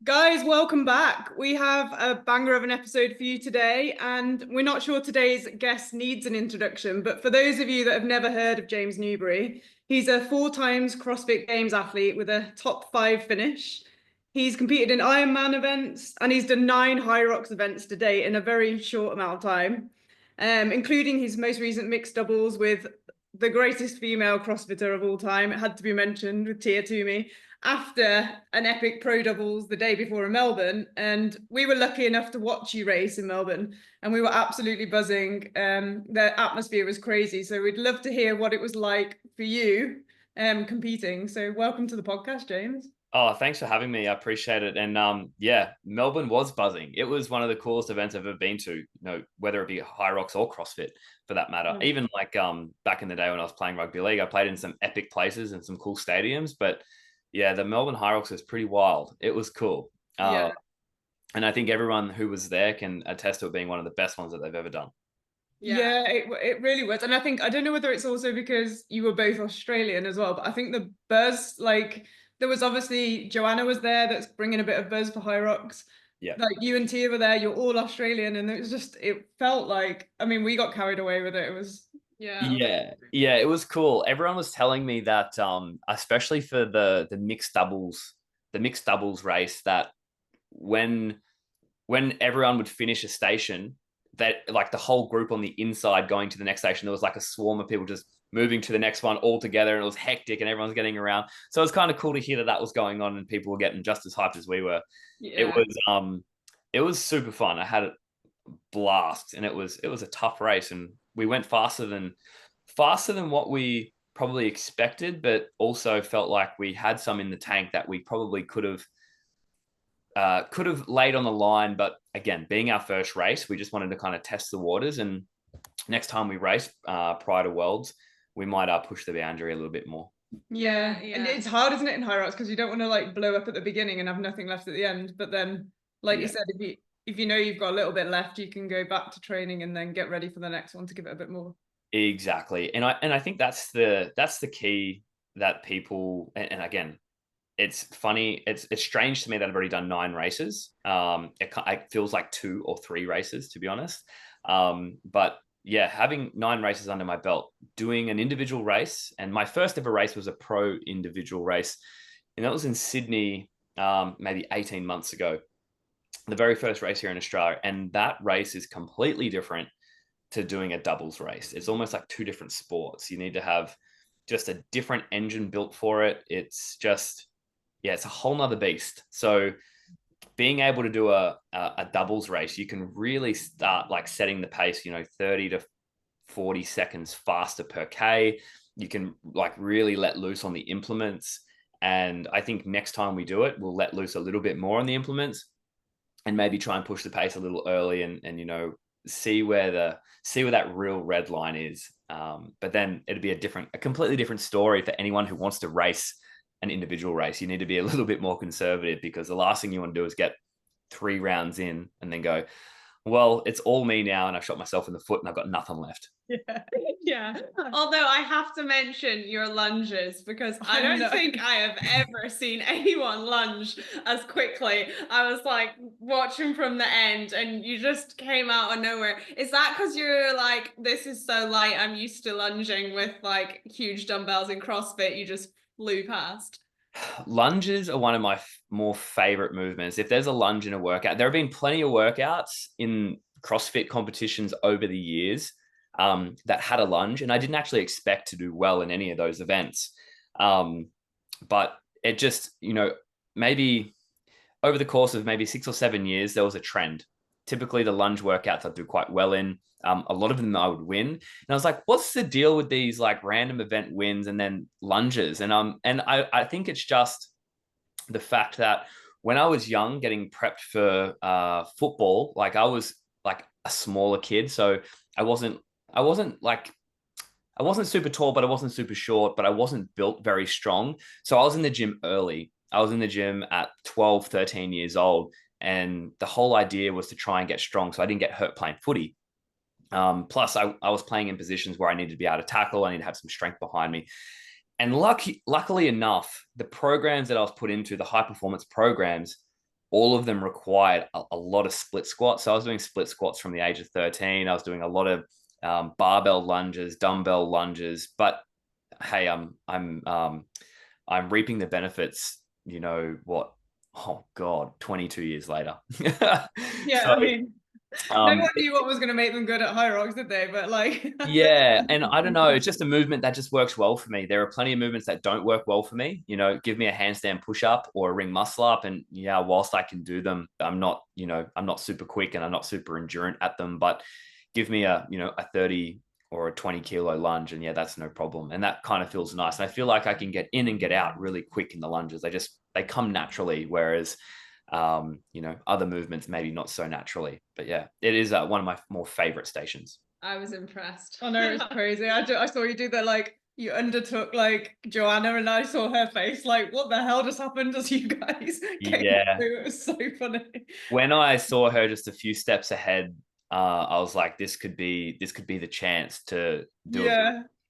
Guys, welcome back. We have a banger of an episode for you today, and we're not sure today's guest needs an introduction, but for those of you that have never heard of James Newbury, he's a 4 times CrossFit Games athlete with a top 5 finish. He's competed in Ironman events, and he's done 9 Hyrox events to date in a very short amount of time, including his most recent mixed doubles with the greatest female CrossFitter of all time. It had to be mentioned, with Tia Toomey, after an epic pro doubles the day before in Melbourne. And we were lucky enough to watch you race in Melbourne, and we were absolutely buzzing. The atmosphere was crazy. So we'd love to hear what it was like for you competing. So welcome to the podcast, James. Oh, thanks for having me. I appreciate it. And yeah, Melbourne was buzzing. It was one of the coolest events I've ever been to, whether it be Hyrox or CrossFit for that matter. Even like back in the day when I was playing rugby league, I played in some epic places and some cool stadiums. But yeah, the Melbourne Hyrox was pretty wild. It was cool. Yeah. And I think everyone who was there can attest to it being one of the best ones that they've ever done. Yeah, it really was. And I don't know whether it's also because you were both Australian as well, but I think the buzz, like there was obviously Joanna was there that's bringing a bit of buzz for Hyrox. Yeah. Like you and Tia were there, you're all Australian, and it felt like, I mean, we got carried away with it. It was, yeah. Yeah, it was cool. Everyone was telling me that especially for the mixed doubles race, that when everyone would finish a station, that like the whole group on the inside going to the next station, there was like a swarm of people just moving to the next one all together, and it was hectic and everyone's getting around. So it was kind of cool to hear that was going on and people were getting just as hyped as we were. Yeah. It was super fun. I had a blast, and it was a tough race, and we went faster than what we probably expected, but also felt like we had some in the tank that we probably could have laid on the line. But again, being our first race, we just wanted to kind of test the waters. And next time we race prior to Worlds, we might push the boundary a little bit more. Yeah. And it's hard, isn't it, in Hyrox, because you don't want to like blow up at the beginning and have nothing left at the end. But then, like you said, if you know you've got a little bit left, you can go back to training and then get ready for the next one to give it a bit more. Exactly. And I think that's the key that people, and again, it's funny. It's strange to me that I've already done 9 races. It feels like 2 or 3 races, to be honest. But yeah, having 9 races under my belt, doing an individual race, and my first ever race was a pro individual race, and that was in Sydney, maybe 18 months ago. The very first race here in Australia, and that race is completely different to doing a doubles race. It's almost like 2 different sports. You need to have just a different engine built for it. It's just, yeah, it's a whole nother beast. So being able to do a doubles race, you can really start like setting the pace, 30 to 40 seconds faster per K. You can like really let loose on the implements. And I think next time we do it, we'll let loose a little bit more on the implements and maybe try and push the pace a little early and see where that real red line is. But then it'd be a completely different story for anyone who wants to race an individual race. You need to be a little bit more conservative, because the last thing you want to do is get 3 rounds in and then go, well, it's all me now, and I've shot myself in the foot and I've got nothing left. Yeah. Although I have to mention your lunges, because I don't think I have ever seen anyone lunge as quickly. I was like watching from the end, and you just came out of nowhere. Is that because you're like, this is so light, I'm used to lunging with like huge dumbbells in CrossFit, you just flew past? Lunges are one of my more favorite movements. If there's a lunge in a workout, there have been plenty of workouts in CrossFit competitions over the years that had a lunge, and I didn't actually expect to do well in any of those events. But it just, maybe over the course of maybe 6 or 7 years, there was a trend. Typically, the lunge workouts I do quite well in. A lot of them I would win, and I was like, "What's the deal with these like random event wins and then lunges?" And I think it's just the fact that when I was young, getting prepped for football, like I was like a smaller kid, so I wasn't super tall, but I wasn't super short, but I wasn't built very strong. So I was in the gym early. I was in the gym at 12, 13 years old. And the whole idea was to try and get strong so I didn't get hurt playing footy. Plus, I was playing in positions where I needed to be able to tackle. I needed to have some strength behind me. And luckily enough, the programs that I was put into, the high performance programs, all of them required a lot of split squats. So I was doing split squats from the age of 13. I was doing a lot of barbell lunges, dumbbell lunges. But hey, I'm reaping the benefits. You know what? Oh God, 22 years later. Yeah, So, I mean, no one knew what was going to make them good at Hyrox, did they? But like, yeah, and I don't know, it's just a movement that just works well for me. There are plenty of movements that don't work well for me. You know, give me a handstand push up or a ring muscle up, and yeah, whilst I can do them, I'm not super quick and I'm not super endurant at them. But give me a 30 or a 20 kilo lunge, and yeah, that's no problem. And that kind of feels nice. And I feel like I can get in and get out really quick in the lunges. They come naturally, whereas other movements maybe not so naturally. But yeah, it is one of my more favorite stations. I was impressed. I know, it's crazy. I saw you do that, like you undertook like Joanna, and I saw her face like, what the hell just happened as you guys came through? It was so funny. When I saw her just a few steps ahead, I was like, this could be the chance to do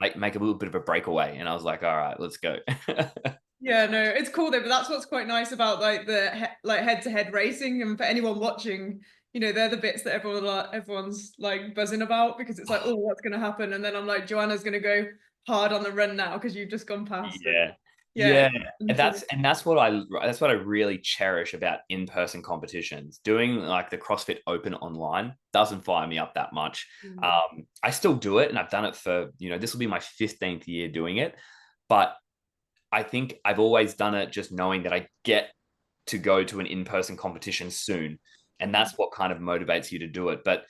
make a little bit of a breakaway. And I was like, all right, let's go. Yeah, no, it's cool though, but that's what's quite nice about like the head-to-head racing. And for anyone watching, they're the bits that everyone's like buzzing about, because it's like, oh, what's going to happen? And then I'm like, Joanna's going to go hard on the run now because you've just gone past. Yeah. And that's what I really cherish about in-person competitions. Doing like the CrossFit Open online doesn't fire me up that much. I still do it, and I've done it for, this will be my 15th year doing it, but I think I've always done it just knowing that I get to go to an in-person competition soon. And that's what kind of motivates you to do it. But,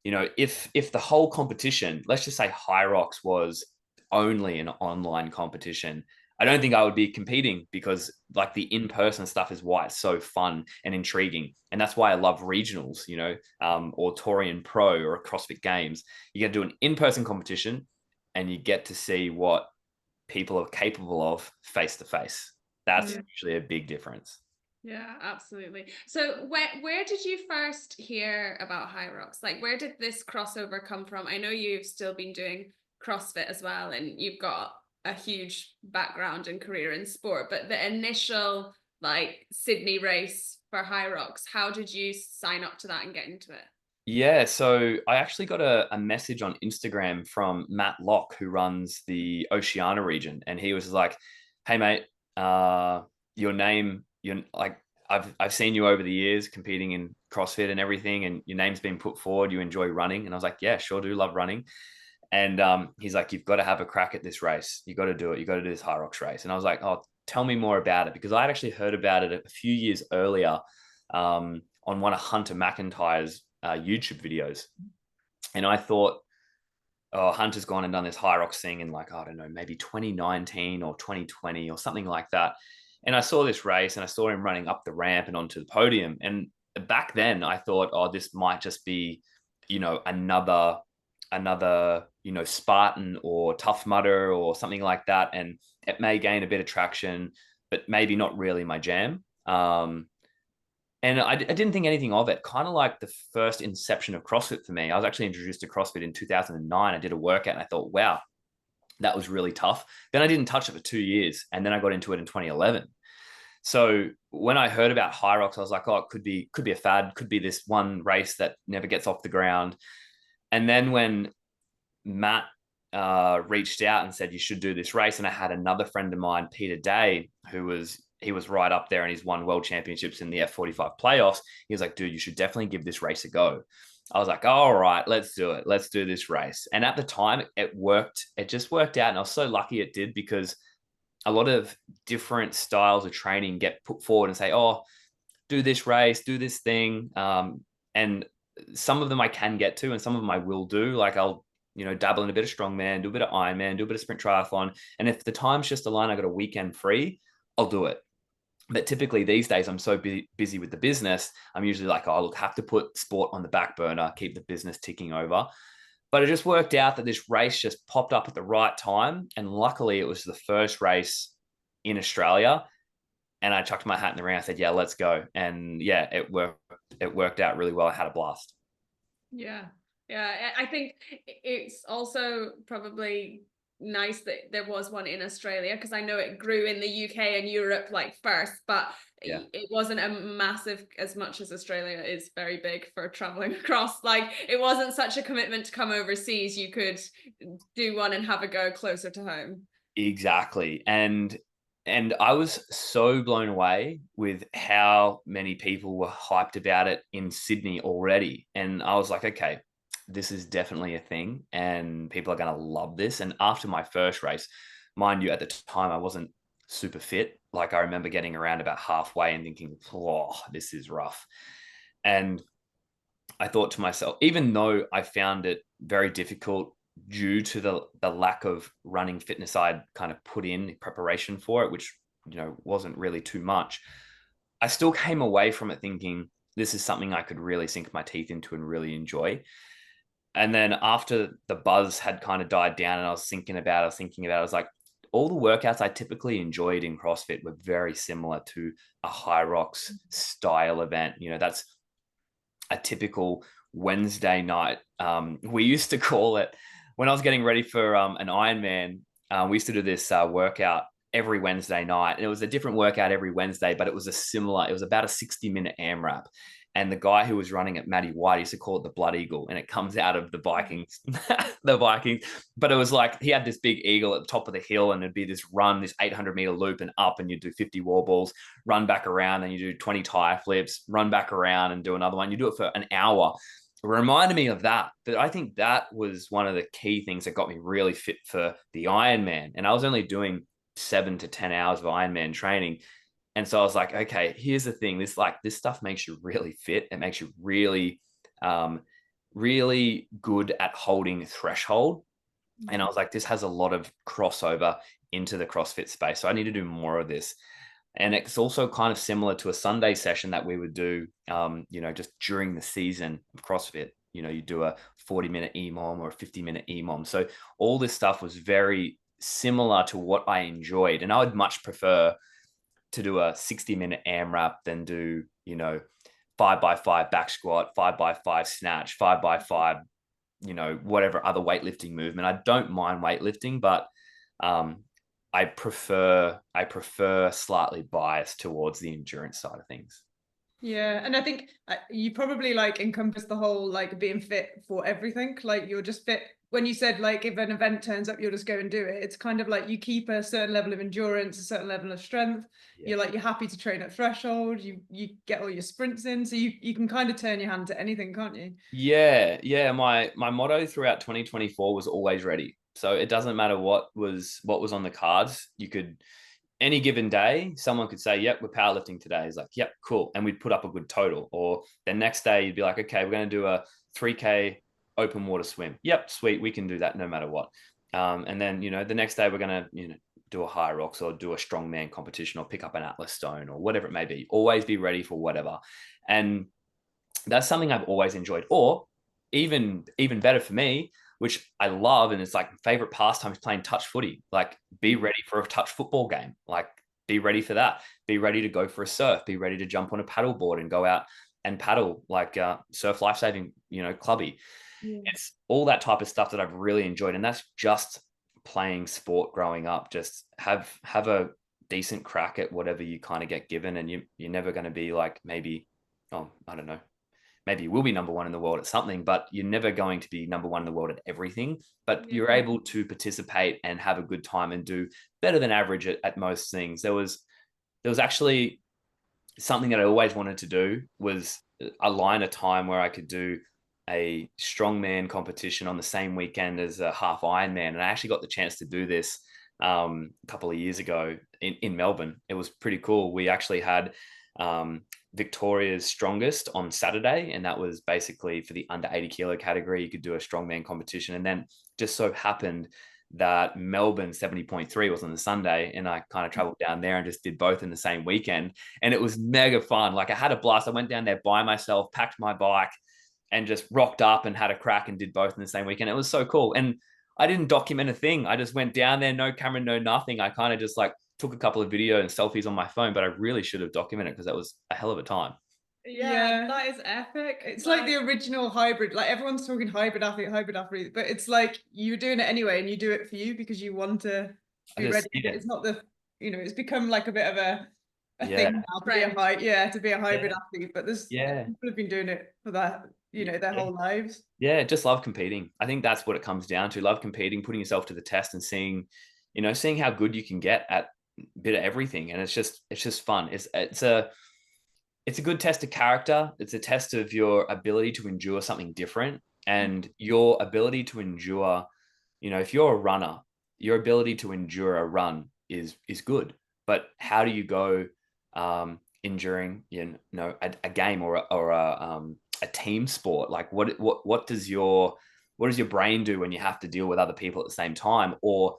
if the whole competition, let's just say Hyrox was only an online competition, I don't think I would be competing, because like the in-person stuff is why it's so fun and intriguing. And that's why I love regionals, or Torian Pro or CrossFit Games. You get to do an in-person competition and you get to see what people are capable of face to face. That's usually a big difference. Yeah, absolutely. So where did you first hear about Hyrox? Like, where did this crossover come from? I know you've still been doing CrossFit as well, and you've got a huge background and career in sport, but the initial like Sydney race for Hyrox, how did you sign up to that and get into it? Yeah, so I actually got a message on Instagram from Matt Locke, who runs the Oceania region, and he was like, "Hey mate, your name, you're like, I've seen you over the years competing in CrossFit and everything, and your name's been put forward. You enjoy running." And I was like, "Yeah, sure do, love running." And he's like, "You've got to have a crack at this race. You got to do it. You got to do this Hyrox race." And I was like, "Oh, tell me more about it," because I had actually heard about it a few years earlier on one of Hunter McIntyre's YouTube videos. And I thought, oh, Hunter's gone and done this Hyrox thing in like, I don't know, maybe 2019 or 2020 or something like that. And I saw this race and I saw him running up the ramp and onto the podium. And back then I thought, oh, this might just be, another, Spartan or Tough Mudder or something like that. And it may gain a bit of traction, but maybe not really my jam. And I didn't think anything of it. Kind of like the first inception of CrossFit for me. I was actually introduced to CrossFit in 2009. I did a workout and I thought, wow, that was really tough. Then I didn't touch it for 2 years. And then I got into it in 2011. So when I heard about Hyrox, I was like, oh, it could be a fad, could be this one race that never gets off the ground. And then when Matt reached out and said, you should do this race, and I had another friend of mine, Peter Day, he was right up there and he's won world championships in the F45 playoffs. He was like, dude, you should definitely give this race a go. I was like, all right, let's do it. Let's do this race. And at the time it worked. It just worked out. And I was so lucky it did, because a lot of different styles of training get put forward and say, oh, do this race, do this thing. And some of them I can get to, and some of them I will do. Like I'll, dabble in a bit of strongman, do a bit of Ironman, do a bit of sprint triathlon. And if the time's just aligned, I got a weekend free, I'll do it. But typically these days I'm so busy with the business. I'm usually like, oh, look, have to put sport on the back burner, keep the business ticking over. But it just worked out that this race just popped up at the right time. And luckily it was the first race in Australia. And I chucked my hat in the ring. I said, yeah, let's go. And yeah, it worked out really well. I had a blast. Yeah. Yeah. I think it's also probably nice that there was one in Australia, because I know it grew in the UK and Europe like first, but Yeah. it wasn't a massive, as much as Australia is very big for traveling across, like it wasn't such a commitment to come overseas. You could do one and have a go closer to home. Exactly. And I was so blown away with how many people were hyped about it in Sydney already. And I was like, okay, this is definitely a thing and people are going to love this. And after my first race, mind you, at the time I wasn't super fit. Like I remember getting around about halfway and thinking, oh, this is rough. And I thought to myself, even though I found it very difficult due to the lack of running fitness I'd kind of put in preparation for it, which, you know, wasn't really too much, I still came away from it thinking this is something I could really sink my teeth into and really enjoy. And then after the buzz had kind of died down and I was thinking about it, I was like, all the workouts I typically enjoyed in CrossFit were very similar to a Hyrox style event. You know, that's a typical Wednesday night. We used to call it, when I was getting ready for an Ironman, we used to do this workout every Wednesday night. And it was a different workout every Wednesday, but it was about a 60-minute AMRAP. And the guy who was running it, Matty White, used to call it the Blood Eagle, and it comes out of the Vikings, the Vikings. But it was like he had this big eagle at the top of the hill, and it'd be this run, this 800-meter loop, and up, and you do 50 wall balls, run back around, and you do 20 tire flips, run back around, and do another one. You do it for an hour. It reminded me of that. But I think that was one of the key things that got me really fit for the Ironman. And I was only doing 7 to 10 hours of Ironman training. And so I was like, okay, here's the thing. This stuff makes you really fit. It makes you really, really good at holding threshold. And I was like, this has a lot of crossover into the CrossFit space. So I need to do more of this. And it's also kind of similar to a Sunday session that we would do, just during the season of CrossFit. You know, you do a 40-minute EMOM or a 50-minute EMOM. So all this stuff was very similar to what I enjoyed. And I would much prefer to do a 60-minute AMRAP than do, 5x5 back squat, 5x5 snatch, 5x5, whatever other weightlifting movement. I don't mind weightlifting, but I prefer slightly biased towards the endurance side of things. Yeah, and I think you probably like encompass the whole like being fit for everything. Like you're just fit. When you said like if an event turns up, you'll just go and do it. It's kind of like you keep a certain level of endurance, a certain level of strength. Yeah. You're happy to train at threshold. You get all your sprints in, so you can kind of turn your hand to anything, can't you? Yeah. My motto throughout 2024 was always ready. So it doesn't matter what was on the cards. You could, any given day, someone could say, yep, we're powerlifting today. It's like, yep, cool. And we'd put up a good total. Or the next day you'd be like, okay, we're going to do a 3K open water swim. Yep, sweet. We can do that no matter what. And then, the next day we're going to, do a Hyrox or do a strongman competition or pick up an Atlas stone or whatever it may be. Always be ready for whatever. And that's something I've always enjoyed. Or even better for me, which I love, and it's like favorite pastime is playing touch footy. Like, be ready for a touch football game. Like, be ready for that. Be ready to go for a surf. Be ready to jump on a paddle board and go out and paddle, like surf lifesaving, clubby. Yeah. It's all that type of stuff that I've really enjoyed, and that's just playing sport growing up. Just have a decent crack at whatever you kind of get given, and you're never going to be like, maybe, I don't know, maybe you will be number one in the world at something, but you're never going to be number one in the world at everything. But you're able to participate and have a good time and do better than average at most things. There was actually something that I always wanted to do, was align a time where I could do a strongman competition on the same weekend as a half Ironman. And I actually got the chance to do this a couple of years ago in Melbourne. It was pretty cool. We actually had Victoria's Strongest on Saturday, and that was basically for the under 80 kilo category. You could do a strongman competition, and then just so happened that Melbourne 70.3 was on the Sunday, and I kind of traveled down there and just did both in the same weekend, and it was mega fun. Like, I had a blast. I went down there by myself, packed my bike, and just rocked up and had a crack and did both in the same weekend. It was so cool. And I didn't document a thing. I just went down there, no camera, no nothing. I kind of just like took a couple of video and selfies on my phone, but I really should have documented it because that was a hell of a time. Yeah, that is epic. It's like the original hybrid. Like everyone's talking hybrid athlete, but it's like you're doing it anyway, and you do it for you because you want to be ready. It's not the, it's become like a bit of a thing now to be a hybrid athlete. But there's people have been doing it for that, their whole lives. Yeah, just love competing. I think that's what it comes down to. Love competing, putting yourself to the test, and seeing how good you can get at a bit of everything. And it's just fun. It's a good test of character. It's a test of your ability to endure something different, and your ability to endure, if you're a runner, your ability to endure a run is good. But how do you go enduring, a game or a team sport? Like what does your brain do when you have to deal with other people at the same time? Or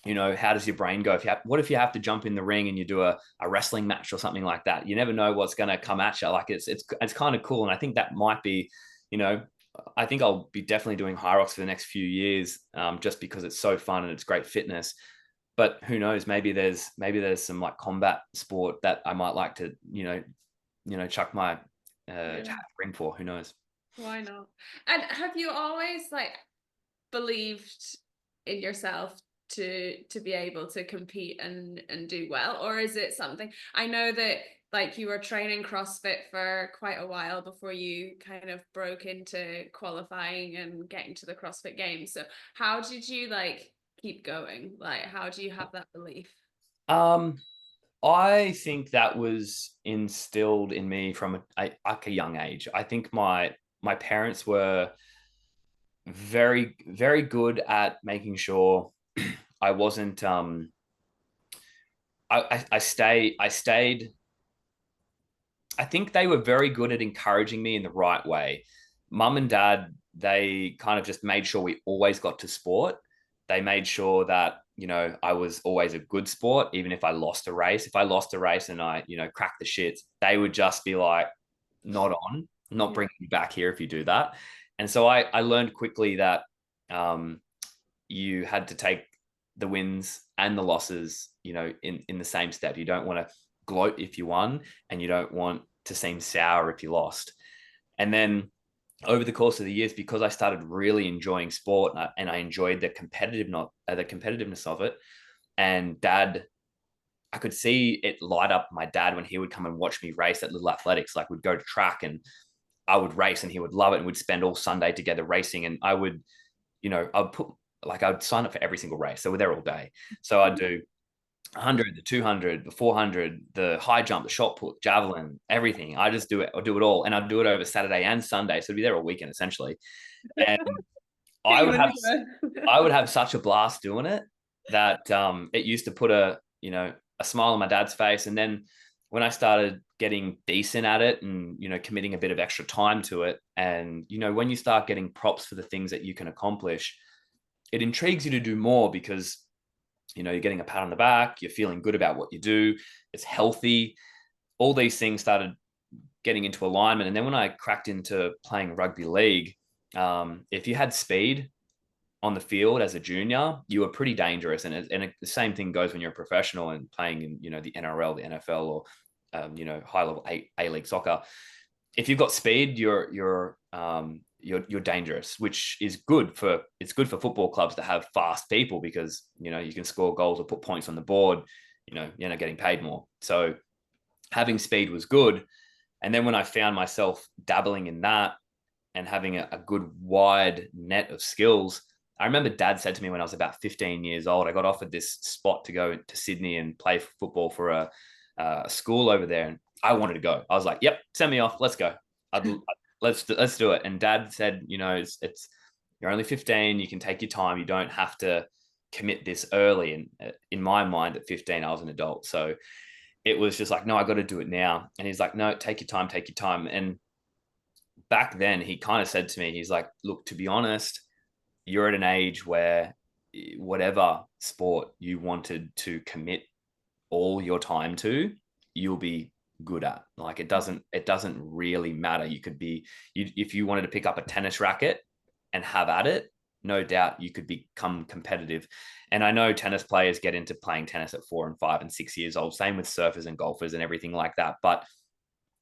how does your brain go what if you have to jump in the ring and you do a wrestling match or something like that? You never know what's going to come at you. Like it's kind of cool. And I think that might be, I think I'll be definitely doing Hyrox for the next few years, just because it's so fun and it's great fitness. But who knows, maybe there's some like combat sport that I might like to, chuck my ring for. Who knows? Why not? And have you always like believed in yourself to be able to compete and do well? Or is it something, I know that like you were training CrossFit for quite a while before you kind of broke into qualifying and getting to the CrossFit Games. So how did you like keep going? Like how do you have that belief? I think that was instilled in me from a young age. I think my parents were very, very good at making sure I wasn't I stayed. I think they were very good at encouraging me in the right way. Mum and dad, they kind of just made sure we always got to sport. They made sure that, I was always a good sport, even if I lost a race. If I lost a race and I, cracked the shits, they would just be like, not on, not bringing you back here if you do that. And so I learned quickly that you had to take the wins and the losses, in the same step. You don't want to gloat if you won, and you don't want to seem sour if you lost. And then over the course of the years, because I started really enjoying sport and I enjoyed the competitiveness of it, and dad, I could see it light up my dad when he would come and watch me race at Little Athletics. Like we'd go to track and I would race and he would love it, and we'd spend all Sunday together racing. And I would, I'd sign up for every single race. So we're there all day. So I'd do 100, the 200, the 400, the high jump, the shot put, javelin, everything. I just do it. I'll do it all. And I'd do it over Saturday and Sunday. So I'd be there all weekend essentially. And I would have such a blast doing it that it used to put a smile on my dad's face. And then when I started getting decent at it and, committing a bit of extra time to it, and, when you start getting props for the things that you can accomplish, it intrigues you to do more because, you're getting a pat on the back, you're feeling good about what you do, it's healthy. All these things started getting into alignment. And then when I cracked into playing rugby league, if you had speed on the field as a junior, you were pretty dangerous. And the same thing goes when you're a professional and playing in, the NRL, the NFL, or, high level A-League soccer. If you've got speed, you're dangerous, which is good for football clubs to have fast people because, you can score goals or put points on the board, you're not getting paid more. So having speed was good. And then when I found myself dabbling in that and having a good wide net of skills, I remember dad said to me when I was about 15 years old, I got offered this spot to go to Sydney and play football for a school over there. And I wanted to go. I was like, yep, send me off. Let's go. Let's do it. And dad said, it's you're only 15. You can take your time. You don't have to commit this early. And in my mind at 15, I was an adult. So it was just like, no, I got to do it now. And he's like, no, take your time. And back then he kind of said to me, he's like, look, to be honest, you're at an age where whatever sport you wanted to commit all your time to, you'll be good at. Like it doesn't really matter. You could be, if you wanted to pick up a tennis racket and have at it, no doubt you could become competitive. And I know tennis players get into playing tennis at 4 and 5 and 6 years old. Same with surfers and golfers and everything like that. But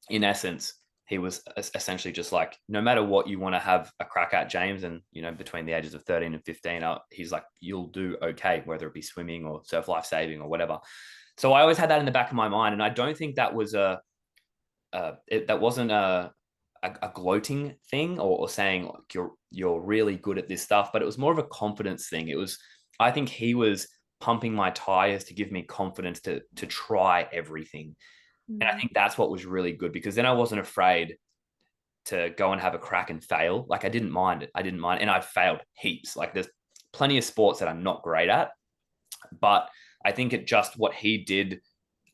in essence, he was essentially just like, no matter what you want to have a crack at, James, and, you know, between the ages of 13 and 15, he's like, you'll do okay, whether it be swimming or surf life saving or whatever. So I always had that in the back of my mind. And I don't think that was that wasn't a gloating thing or saying like, you're really good at this stuff, but it was more of a confidence thing. It was, I think he was pumping my tires to give me confidence to try everything. And I think that's what was really good, because then I wasn't afraid to go and have a crack and fail. Like I didn't mind it. And I've failed heaps. Like there's plenty of sports that I'm not great at, but I think it just, what he did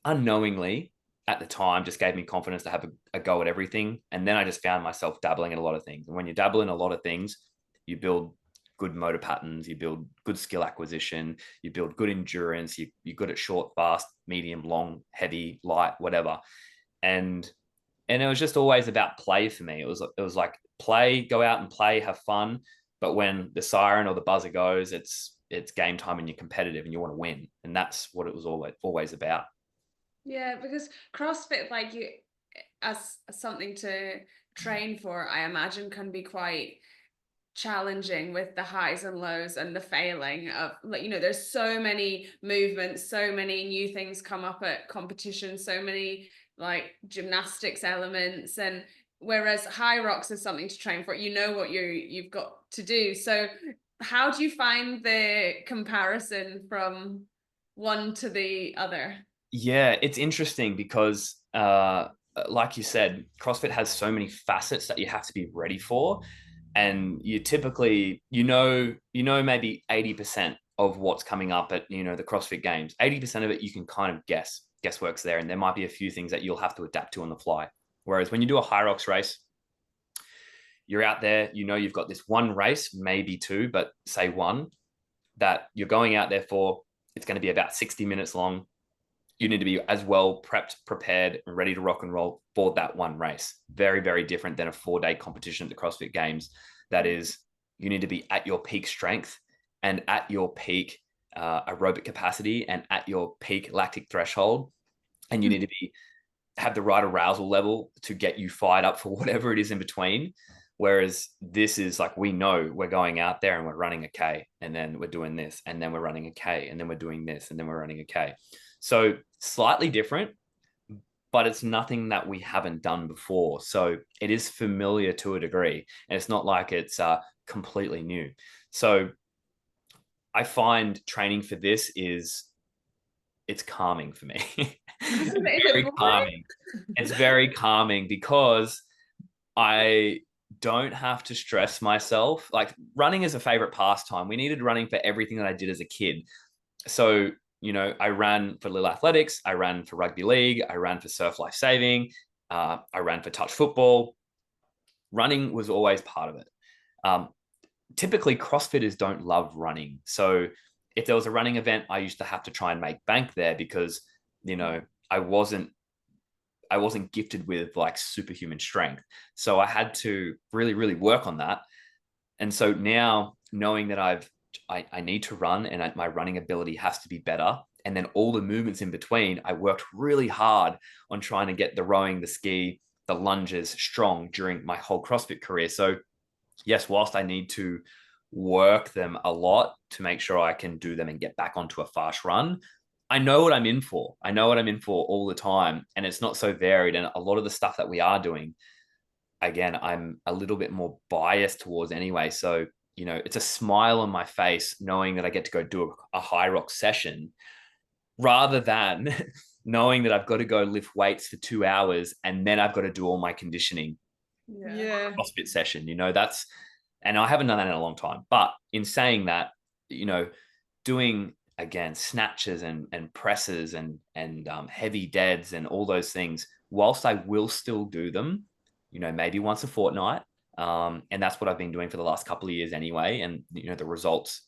unknowingly at the time just gave me confidence to have a go at everything. And then I just found myself dabbling in a lot of things. And when you dabble in a lot of things, you build good motor patterns, you build good skill acquisition, you build good endurance, you're good at short, fast, medium, long, heavy, light, whatever. And it was just always about play for me. It was like play, go out and play, have fun. But when the siren or the buzzer goes, it's game time and you're competitive and you want to win. And that's what it was always about. Yeah, because CrossFit, like you, as something to train for, I imagine can be quite challenging with the highs and lows and the failing of, like, you know, there's so many movements, so many new things come up at competition, so many like gymnastics elements, and whereas Hyrox is something to train for, you know what you've got to do. So how do you find the comparison from one to the other? Yeah, it's interesting because like you said, CrossFit has so many facets that you have to be ready for. And you typically, you know, maybe 80% of what's coming up at, you know, the CrossFit Games. 80% of it you can kind of guesswork's there, and there might be a few things that you'll have to adapt to on the fly. Whereas when you do a Hyrox race, you're out there, you know, you've got this one race, maybe two, but say one, that you're going out there for. It's going to be about 60 minutes long. You need to be as well prepped, prepared, and ready to rock and roll for that one race. Very, very different than a 4-day competition at the CrossFit Games. That is, you need to be at your peak strength and at your peak aerobic capacity and at your peak lactic threshold. And you need to have the right arousal level to get you fired up for whatever it is in between. Whereas this is like, we know we're going out there and we're running a K, and then we're doing this, and then we're running a K, and then we're doing this, and then we're running a K. So slightly different, but it's nothing that we haven't done before. So it is familiar to a degree, and it's not like it's completely new. So I find training for this it's calming for me. It's very calming. It's very calming because I don't have to stress myself. Like, running is a favorite pastime. We needed running for everything that I did as a kid. So, you know, I ran for Lille Athletics, I ran for rugby league, I ran for surf life saving, I ran for touch football. Running was always part of it. Typically, CrossFitters don't love running. So if there was a running event, I used to have to try and make bank there because, you know, I wasn't gifted with like superhuman strength. So I had to really, really work on that. And so now, knowing that I need to run and my running ability has to be better, and then all the movements in between, I worked really hard on trying to get the rowing, the ski, the lunges strong during my whole CrossFit career. So yes, whilst I need to work them a lot to make sure I can do them and get back onto a fast run, I know what I'm in for. I know what I'm in for all the time. And it's not so varied. And a lot of the stuff that we are doing, again, I'm a little bit more biased towards anyway. So, you know, it's a smile on my face knowing that I get to go do a Hyrox session rather than knowing that I've got to go lift weights for 2 hours and then I've got to do all my conditioning. Yeah. CrossFit session, you know, and I haven't done that in a long time. But in saying that, you know, doing again snatches and presses and heavy deads and all those things, whilst I will still do them, you know, maybe once a fortnight, and that's what I've been doing for the last couple of years anyway. And you know, the results,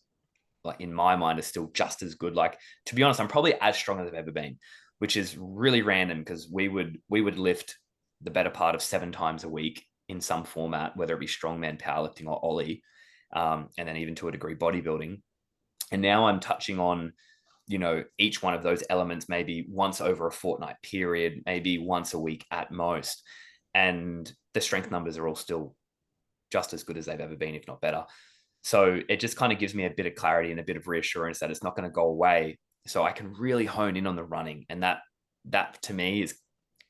like in my mind, are still just as good. Like, to be honest, I'm probably as strong as I've ever been, which is really random because we would lift the better part of 7 times a week in some format, whether it be strongman, powerlifting, or Ollie, and then even to a degree bodybuilding. And now I'm touching on, you know, each one of those elements maybe once over a fortnight period, maybe once a week at most. and the strength numbers are all still just as good as they've ever been, if not better. So it just kind of gives me a bit of clarity and a bit of reassurance that it's not going to go away. So I can really hone in on the running. And that to me is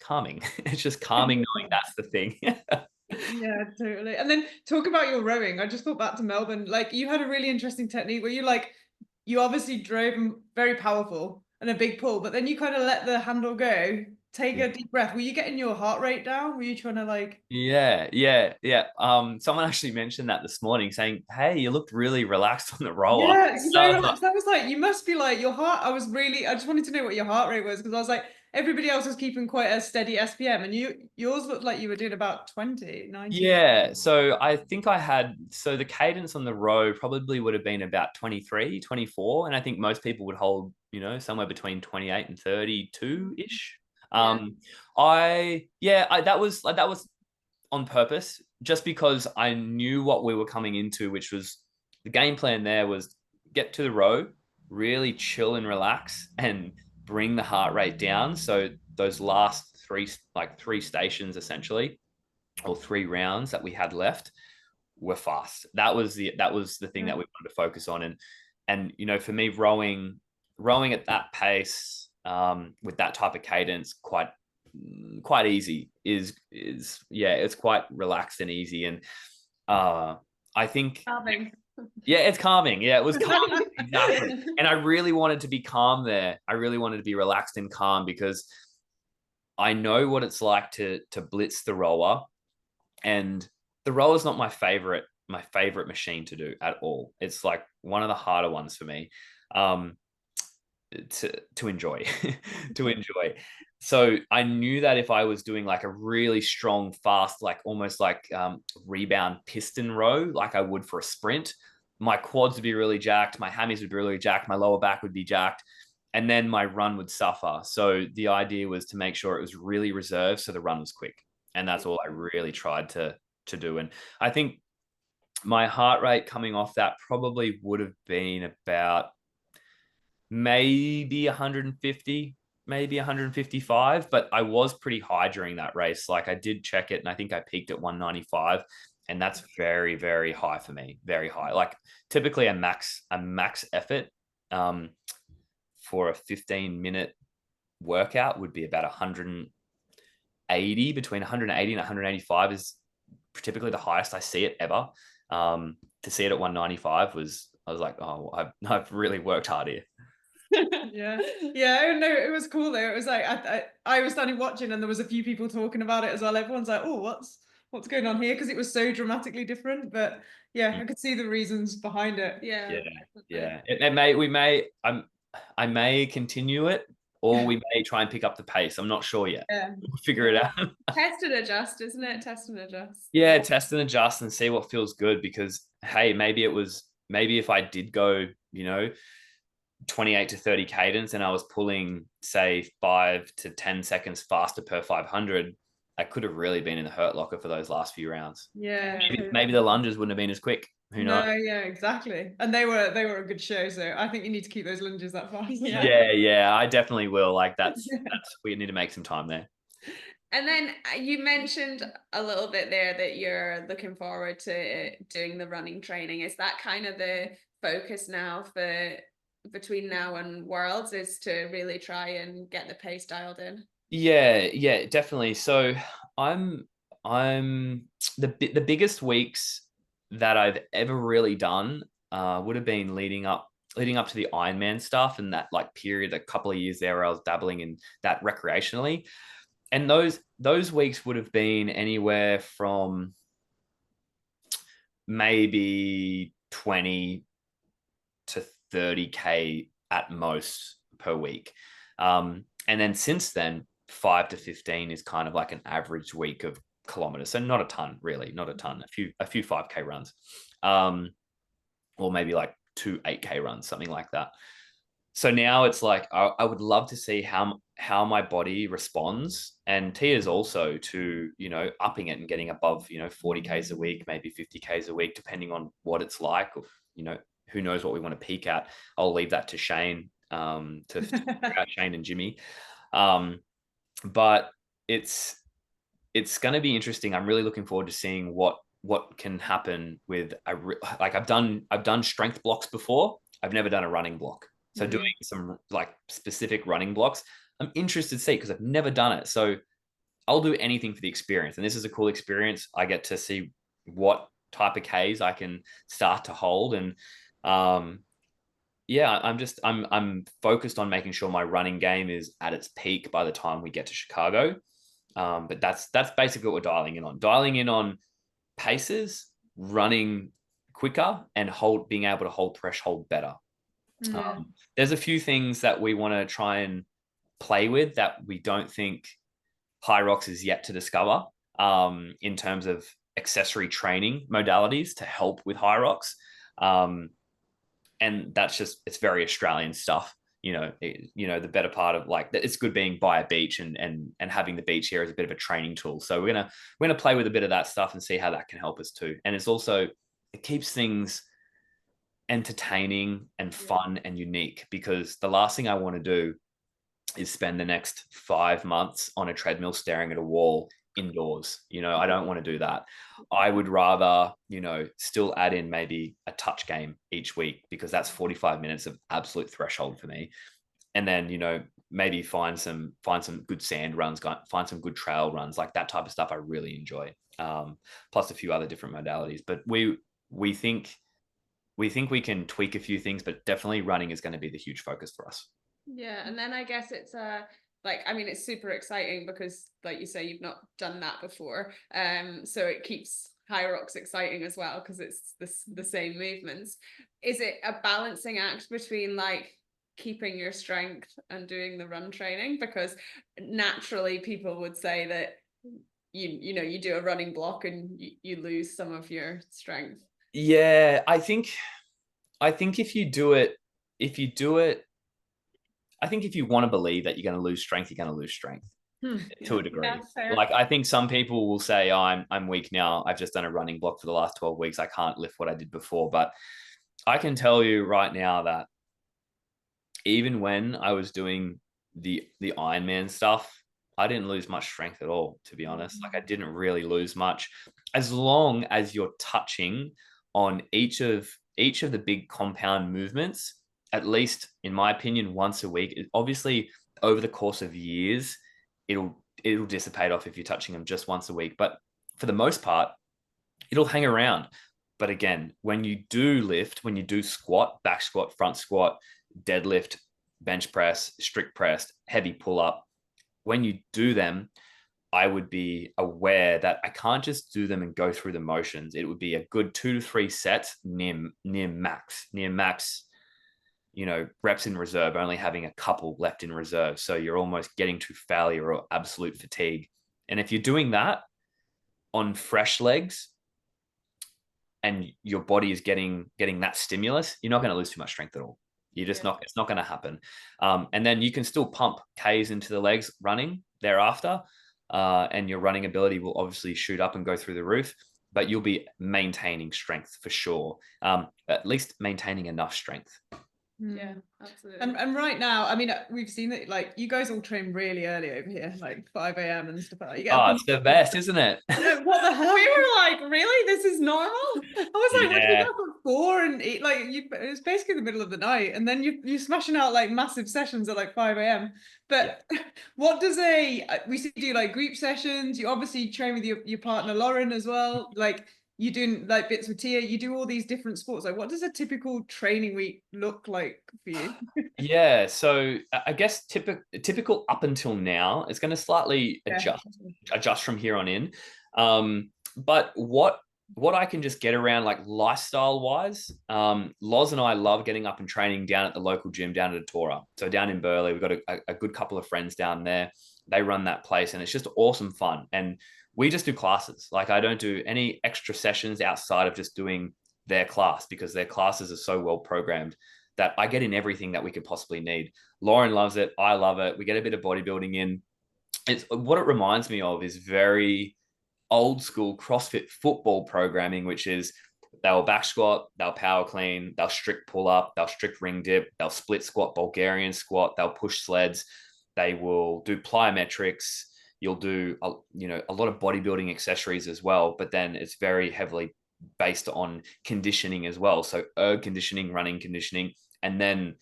calming. It's just calming knowing that's the thing. Yeah, totally. And then talk about your rowing. I just thought back to Melbourne. Like, you had a really interesting technique where you obviously drove very powerful and a big pull, but then you kind of let the handle go, take a deep breath. Were you getting your heart rate down? Were you trying to like? Yeah. Someone actually mentioned that this morning, saying, "Hey, you looked really relaxed on the rower." Yeah, it's very relaxed. I was like, you must be like your heart. I just wanted to know what your heart rate was, because I was like, everybody else was keeping quite a steady SPM, and yours looked like you were doing about 20, 19. Yeah, so I think the cadence on the row probably would have been about 23, 24, and I think most people would hold, somewhere between 28 and 32-ish. That was on purpose, just because I knew what we were coming into, which was the game plan there was get to the row, really chill and relax, and bring the heart rate down. So those last three stations essentially, or 3 rounds that we had left, were fast. That was the thing that we wanted to focus on. And for me, rowing at that pace, with that type of cadence, quite easy is it's quite relaxed and easy. And I think Calming. Yeah, it's calming. Yeah, it was calming. Exactly. And I really wanted to be calm there. I really wanted to be relaxed and calm, because I know what it's like to blitz the rower. And the rower is not my favorite machine to do at all. It's like one of the harder ones for me to enjoy. To enjoy. So I knew that if I was doing like a really strong, fast, like almost like rebound piston row, like I would for a sprint, my quads would be really jacked, my hammies would be really jacked, my lower back would be jacked, and then my run would suffer. So the idea was to make sure it was really reserved so the run was quick. And that's all I really tried to do. And I think my heart rate coming off that probably would have been about maybe 150, maybe 155, but I was pretty high during that race. Like, I did check it, and I think I peaked at 195, and that's very, very high for me. Very high. Like, typically a max effort for a 15-minute workout would be about 180. Between 180 and 185 is typically the highest I see it ever. To see it at 195 I was like, oh, I've really worked hard here. Yeah. No, it was cool though. It was like I was standing watching, and there was a few people talking about it as well. Everyone's like, oh, what's going on here, because it was so dramatically different. But yeah, I could see the reasons behind it. I may continue it, or we may try and pick up the pace. I'm not sure yet. We'll figure it out. Test and adjust, isn't it? Test and adjust. Yeah, test and adjust and see what feels good, because hey, maybe if I did go 28 to 30 cadence and I was pulling, say, 5 to 10 seconds faster per 500, I could have really been in the hurt locker for those last few rounds. Yeah. Maybe the lunges wouldn't have been as quick. Who knows? No, yeah, exactly. And they were a good show, so I think you need to keep those lunges that fast. Yeah, I definitely will. Like, that's we need to make some time there. And then you mentioned a little bit there that you're looking forward to doing the running training. Is that kind of the focus now for between now and Worlds, is to really try and get the pace dialed in? Yeah, definitely. So I'm the biggest weeks that I've ever really done would have been leading up to the Ironman stuff, and that like period, a couple of years there where I was dabbling in that recreationally. And those weeks would have been anywhere from maybe 20 to 30K at most per week. And then since then, 5 to 15 is kind of like an average week of kilometers. So not a ton, really, not a ton, a few 5K runs, or maybe like 2 8K runs, something like that. So now it's like, I would love to see how my body responds, and Tia's also to, upping it and getting above, 40Ks a week, maybe 50Ks a week, depending on what it's like, or, who knows what we want to peak at. I'll leave that to Shane, to Shane and Jimmy. But it's it's going to be interesting. I'm really looking forward to seeing what can happen with like I've done strength blocks before. I've never done a running block. So doing some like specific running blocks, I'm interested to see because I've never done it. So I'll do anything for the experience. And this is a cool experience. I get to see what type of Ks I can start to hold. And yeah, I'm focused on making sure my running game is at its peak by the time we get to Chicago. But that's basically what we're dialing in on paces, running quicker, and being able to hold threshold better. There's a few things that we want to try and play with that we don't think Hyrox is yet to discover in terms of accessory training modalities to help with Hyrox. And that's just, it's very Australian stuff. The better part of like, it's good being by a beach and having the beach here as a bit of a training tool. So we're gonna play with a bit of that stuff and see how that can help us too. And it's also, it keeps things entertaining and fun and unique, because the last thing I want to do is spend the next 5 months on a treadmill staring at a wall indoors. I don't want to do that. I would rather, still add in maybe a touch game each week, because that's 45 minutes of absolute threshold for me. And then, maybe find some good sand runs, find some good trail runs, like that type of stuff I really enjoy. Plus a few other different modalities. But we think we can tweak a few things, but definitely running is going to be the huge focus for us. Yeah, and then I guess it's it's super exciting because, like you say, you've not done that before. So it keeps Hyrox exciting as well, because it's the same movements. Is it a balancing act between like keeping your strength and doing the run training? Because naturally people would say that you do a running block and you lose some of your strength. Yeah, I think if you do it, I think if you want to believe that you're going to lose strength, you're going to lose strength to a degree. Like, I think some people will say, oh, I'm weak now. I've just done a running block for the last 12 weeks. I can't lift what I did before. But I can tell you right now that even when I was doing the Ironman stuff, I didn't lose much strength at all, to be honest. Like, I didn't really lose much, as long as you're touching on each of the big compound movements, at least in my opinion, once a week. Obviously, over the course of years, it'll dissipate off if you're touching them just once a week. But for the most part, it'll hang around. But again, when you do lift, when you do squat, back squat, front squat, deadlift, bench press, strict press, heavy pull up, when you do them, I would be aware that I can't just do them and go through the motions. It would be a good 2 to 3 sets near max, reps in reserve, only having a couple left in reserve. So you're almost getting to failure or absolute fatigue. And if you're doing that on fresh legs and your body is getting that stimulus, you're not going to lose too much strength at all. You're just not, it's not going to happen. And then you can still pump Ks into the legs running thereafter. And your running ability will obviously shoot up and go through the roof, but you'll be maintaining strength for sure. At least maintaining enough strength. Yeah, absolutely. And right now, I mean, we've seen that, like, you guys all train really early over here, like 5 a.m. and stuff like that. Oh, it's the best, isn't it? What the hell? We were like, really? This is normal? I was like, what do you go at 4 and eat? Like, it's basically the middle of the night, and then you're smashing out like massive sessions at like 5 a.m. But what does we see you do like group sessions? You obviously train with your partner Lauren as well. Like, you do like bits with Tia, you do all these different sports. Like, what does a typical training week look like for you? Yeah, so I guess typical up until now, it's going to slightly adjust from here on in. But what I can just get around, like lifestyle wise, Loz and I love getting up and training down at the local gym down at Atora. So down in Burleigh, we've got a good couple of friends down there. They run that place, and it's just awesome fun. And we just do classes. Like, I don't do any extra sessions outside of just doing their class, because their classes are so well programmed that I get in everything that we could possibly need. Lauren loves it. I love it. We get a bit of bodybuilding in. It's what it reminds me of is very old school CrossFit football programming, which is they'll back squat, they'll power clean, they'll strict pull up, they'll strict ring dip, they'll split squat, Bulgarian squat, they'll push sleds, they will do plyometrics, You'll do, a lot of bodybuilding accessories as well, but then it's very heavily based on conditioning as well. So erg conditioning, running conditioning, and then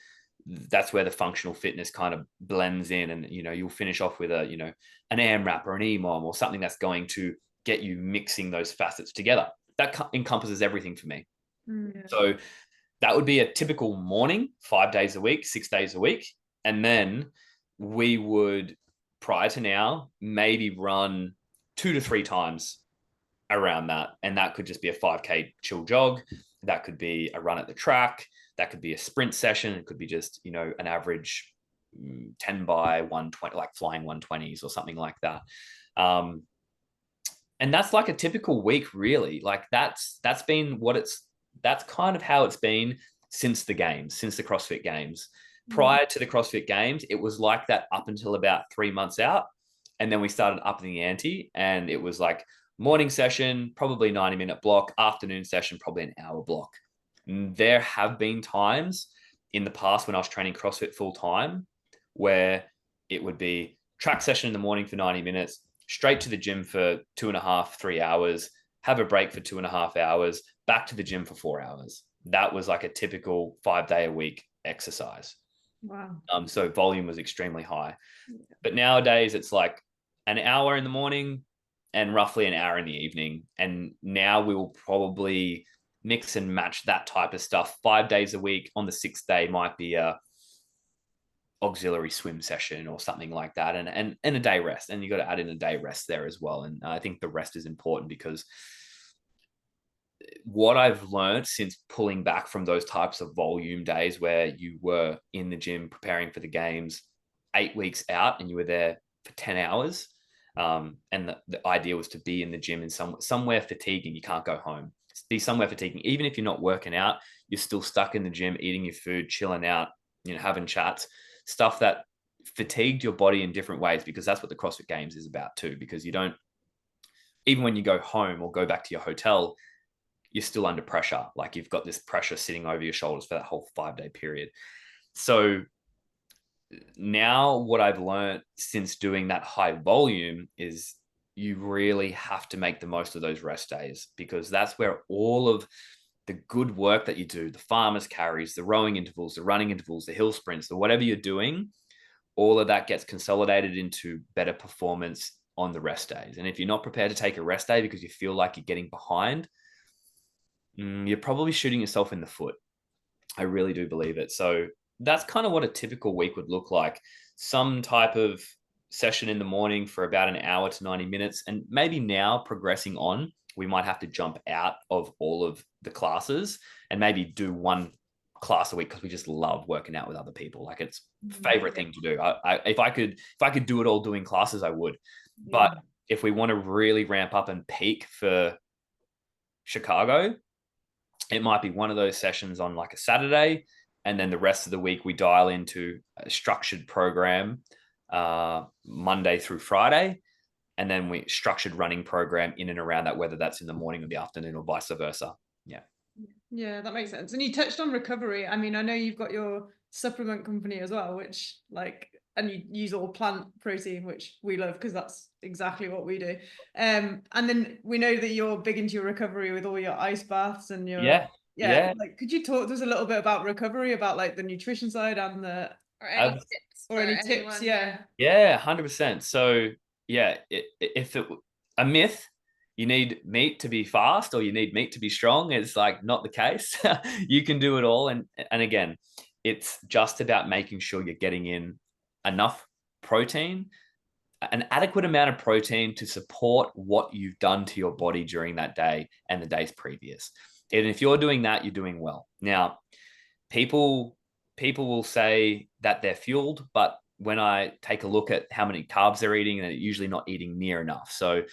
that's where the functional fitness kind of blends in. And, you'll finish off with an AMRAP or an EMOM or something that's going to get you mixing those facets together. That encompasses everything for me. Yeah. So that would be a typical morning, 5 days a week, 6 days a week. And then we would, prior to now, maybe run 2 to 3 times around that. And that could just be a 5K chill jog. That could be a run at the track. That could be a sprint session. It could be just, an average 10 by 120, like flying 120s or something like that. And that's like a typical week, really. Like that's kind of how it's been since the CrossFit Games. Prior to the CrossFit Games, it was like that up until about 3 months out. And then we started upping the ante, and it was like morning session, probably 90-minute block, afternoon session, probably an hour block. There have been times in the past when I was training CrossFit full time where it would be track session in the morning for 90 minutes, straight to the gym for 2.5, 3 hours, have a break for 2.5 hours, back to the gym for 4 hours. That was like a typical 5-day-a-week exercise. Wow. So volume was extremely high. But nowadays it's like an hour in the morning and roughly an hour in the evening. And now we will probably mix and match that type of stuff. 5 days a week. On the 6th day might be a auxiliary swim session or something like that, and a day rest. And you got to add in a day rest there as well. And I think the rest is important, because what I've learned since pulling back from those types of volume days where you were in the gym preparing for the games 8 weeks out and you were there for 10 hours, and the idea was to be in the gym and somewhere fatiguing. You can't go home. Be somewhere fatiguing. Even if you're not working out, you're still stuck in the gym, eating your food, chilling out, having chats, stuff that fatigued your body in different ways, because that's what the CrossFit Games is about too. Because even when you go home or go back to your hotel, you're still under pressure. Like you've got this pressure sitting over your shoulders for that whole 5-day period. So now what I've learned since doing that high volume is you really have to make the most of those rest days, because that's where all of the good work that you do, the farmers carries, the rowing intervals, the running intervals, the hill sprints, the whatever you're doing, all of that gets consolidated into better performance on the rest days. And if you're not prepared to take a rest day because you feel like you're getting behind, you're probably shooting yourself in the foot. I really do believe it. So that's kind of what a typical week would look like. Some type of session in the morning for about an hour to 90 minutes. And maybe now progressing on, we might have to jump out of all of the classes and maybe do one class a week, because we just love working out with other people. Like it's favorite thing to do. If I could do it all doing classes, I would. Yeah. But if we want to really ramp up and peak for Chicago, it might be one of those sessions on like a Saturday, and then the rest of the week we dial into a structured program Monday through Friday, and then we structured running program in and around that, whether that's in the morning or the afternoon or vice versa. Yeah, that makes sense. And you touched on recovery. I mean, I know you've got your supplement company as well, which and you use all plant protein, which we love because that's exactly what we do. And then we know that you're big into your recovery with all your ice baths and your like, could you talk to us a little bit about recovery, about like the nutrition side and the any tips? Yeah 100%. So if it a myth, you need meat to be fast or you need meat to be strong, it's like not the case. You can do it all. And again, it's just about making sure you're getting in enough protein, an adequate amount of protein to support what you've done to your body during that day and the days previous. And if you're doing that, you're doing well. Now, people will say that they're fueled, but when I take a look at how many carbs they're eating, they're usually not eating near enough. So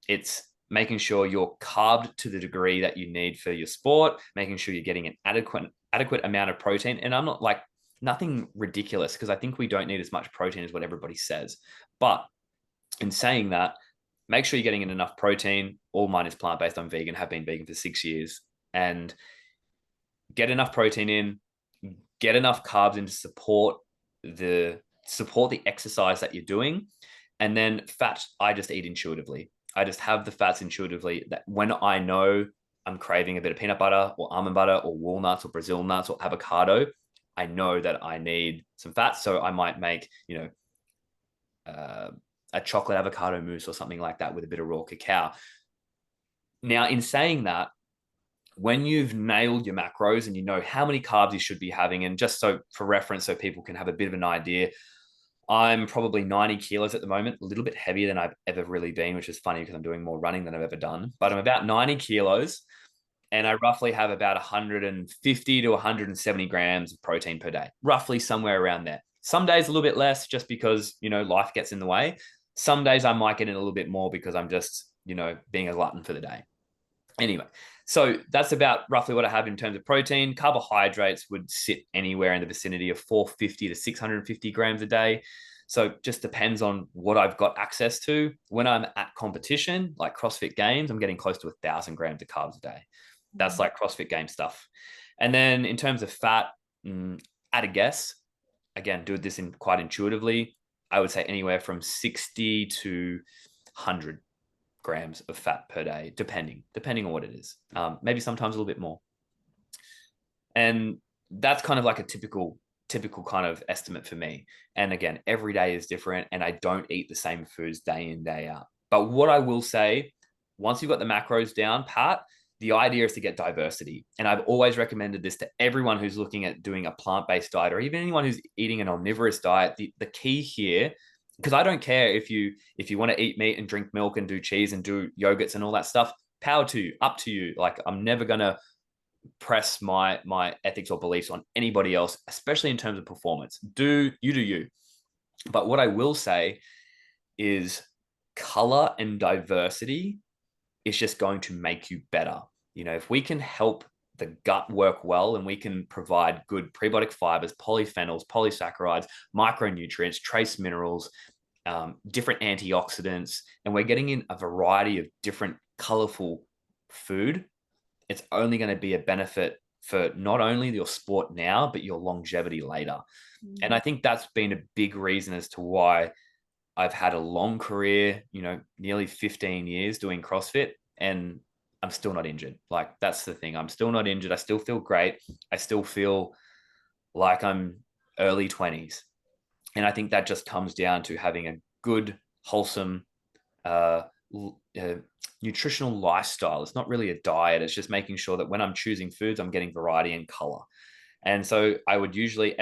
it's making sure you're carved to the degree that you need for your sport, making sure you're getting an adequate amount of protein. And I'm not like nothing ridiculous, because I think we don't need as much protein as what everybody says. But in saying that, make sure you're getting in enough protein. All mine is plant-based. I'm vegan, have been vegan for 6 years. And get enough protein in, get enough carbs in to support the exercise that you're doing. And then fat, I just eat intuitively. I just have the fats intuitively, that when I know I'm craving a bit of peanut butter or almond butter or walnuts or Brazil nuts or avocado, I know that I need some fats. So I might make, a chocolate avocado mousse or something like that with a bit of raw cacao. Now, in saying that, when you've nailed your macros and you know how many carbs you should be having, and just so for reference, so people can have a bit of an idea, I'm probably 90 kilos at the moment, a little bit heavier than I've ever really been, which is funny because I'm doing more running than I've ever done, but I'm about 90 kilos and I roughly have about 150 to 170 grams of protein per day, roughly somewhere around there. Some days a little bit less just because, life gets in the way. Some days I might get in a little bit more because I'm just, being a glutton for the day. Anyway, so that's about roughly what I have in terms of protein. Carbohydrates would sit anywhere in the vicinity of 450 to 650 grams a day. So just depends on what I've got access to. When I'm at competition, like CrossFit Games, I'm getting close to 1,000 grams of carbs a day. That's like CrossFit Game stuff. And then in terms of fat, at a guess, again, do this in quite intuitively, I would say anywhere from 60 to 100 grams of fat per day, depending on what it is. Maybe sometimes a little bit more. And that's kind of like a typical kind of estimate for me. And again, every day is different and I don't eat the same foods day in, day out. But what I will say, once you've got the macros down, Pat, the idea is to get diversity. And I've always recommended this to everyone who's looking at doing a plant-based diet, or even anyone who's eating an omnivorous diet. The key here, because I don't care if you want to eat meat and drink milk and do cheese and do yogurts and all that stuff, power to you, up to you. Like, I'm never going to press my ethics or beliefs on anybody else, especially in terms of performance. Do you. But what I will say is color and diversity is just going to make you better. If we can help the gut work well and we can provide good prebiotic fibers, polyphenols, polysaccharides, micronutrients, trace minerals, different antioxidants, and we're getting in a variety of different colorful food, it's only going to be a benefit for not only your sport now, but your longevity later. And I think that's been a big reason as to why I've had a long career, nearly 15 years doing CrossFit, and I'm still not injured. Like, that's the thing. I'm still not injured. I still feel great. I still feel like I'm early 20s. And I think that just comes down to having a good, wholesome, nutritional lifestyle. It's not really a diet. It's just making sure that when I'm choosing foods, I'm getting variety and color. And so I would usually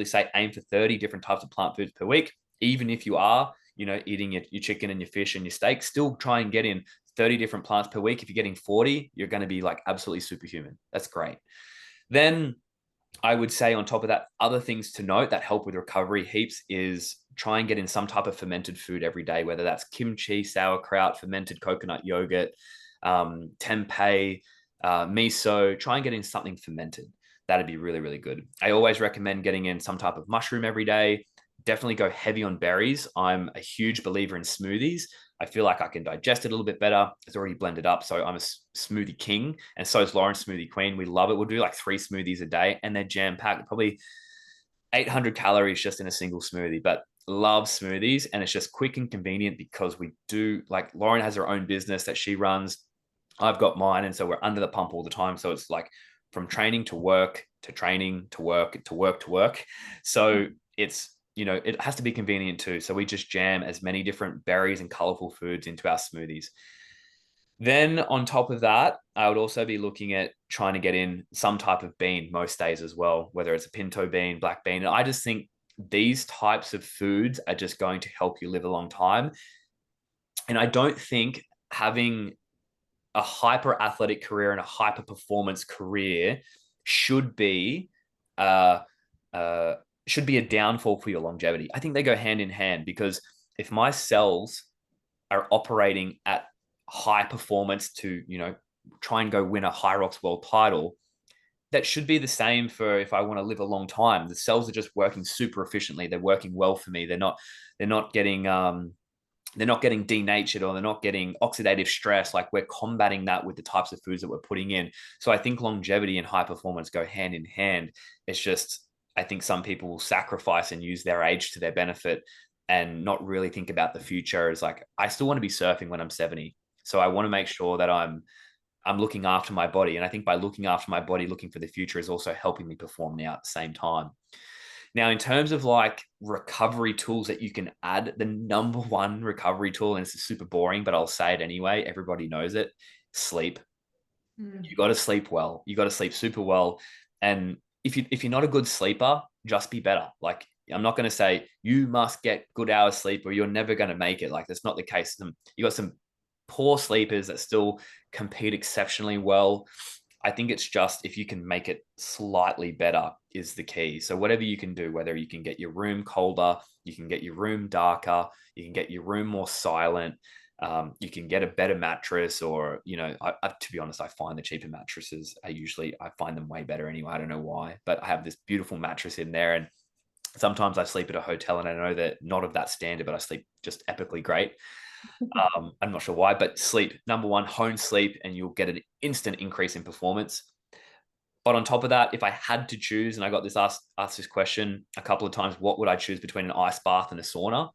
say aim for 30 different types of plant foods per week. Even if you are, eating your chicken and your fish and your steak, still try and get in 30 different plants per week. If you're getting 40, you're going to be like absolutely superhuman. That's great. Then I would say on top of that, other things to note that help with recovery heaps is try and get in some type of fermented food every day, whether that's kimchi, sauerkraut, fermented coconut yogurt, tempeh, miso. Try and get in something fermented. That'd be really, really good. I always recommend getting in some type of mushroom every day. Definitely go heavy on berries. I'm a huge believer in smoothies. I feel like I can digest it a little bit better. It's already blended up. So I'm a smoothie king, and so is Lauren, smoothie queen. We love it. We'll do like 3 smoothies a day, and they're jam-packed, probably 800 calories just in a single smoothie, but love smoothies. And it's just quick and convenient because we do, like, Lauren has her own business that she runs. I've got mine. And so we're under the pump all the time. So it's like from training to work, to training to work, to work, to work. So it's, it has to be convenient too. So we just jam as many different berries and colorful foods into our smoothies. Then on top of that, I would also be looking at trying to get in some type of bean most days as well, whether it's a pinto bean, black bean. And I just think these types of foods are just going to help you live a long time. And I don't think having a hyper athletic career and a hyper performance career should be a downfall for your longevity. I think they go hand in hand, because if my cells are operating at high performance to, try and go win a Hyrox World title, that should be the same for if I want to live a long time. The cells are just working super efficiently. They're working well for me. They're not getting denatured, or they're not getting oxidative stress. Like, we're combating that with the types of foods that we're putting in. So I think longevity and high performance go hand in hand. It's just, I think some people will sacrifice and use their age to their benefit and not really think about the future. Is like, I still want to be surfing when I'm 70. So I want to make sure that I'm looking after my body. And I think by looking after my body, looking for the future is also helping me perform now at the same time. Now, in terms of like recovery tools that you can add, the number one recovery tool, and it's super boring, but I'll say it anyway, everybody knows it, sleep. You got to sleep well. You got to sleep super well. And if you're not a good sleeper, just be better. Like, I'm not going to say you must get good hours sleep or you're never going to make it. Like, that's not the case. You got some poor sleepers that still compete exceptionally well. I think it's just if you can make it slightly better is the key. So whatever you can do, whether you can get your room colder, you can get your room darker, you can get your room more silent, you can get a better mattress, or, you know, to be honest, I find the cheaper mattresses I find them way better anyway. I don't know why, but I have this beautiful mattress in there, and sometimes I sleep at a hotel and I know that not of that standard, but I sleep just epically great. I'm not sure why, but sleep, number one, hone sleep, and you'll get an instant increase in performance. But on top of that, if I had to choose, and I got this asked this question a couple of times, what would I choose between an ice bath and a sauna?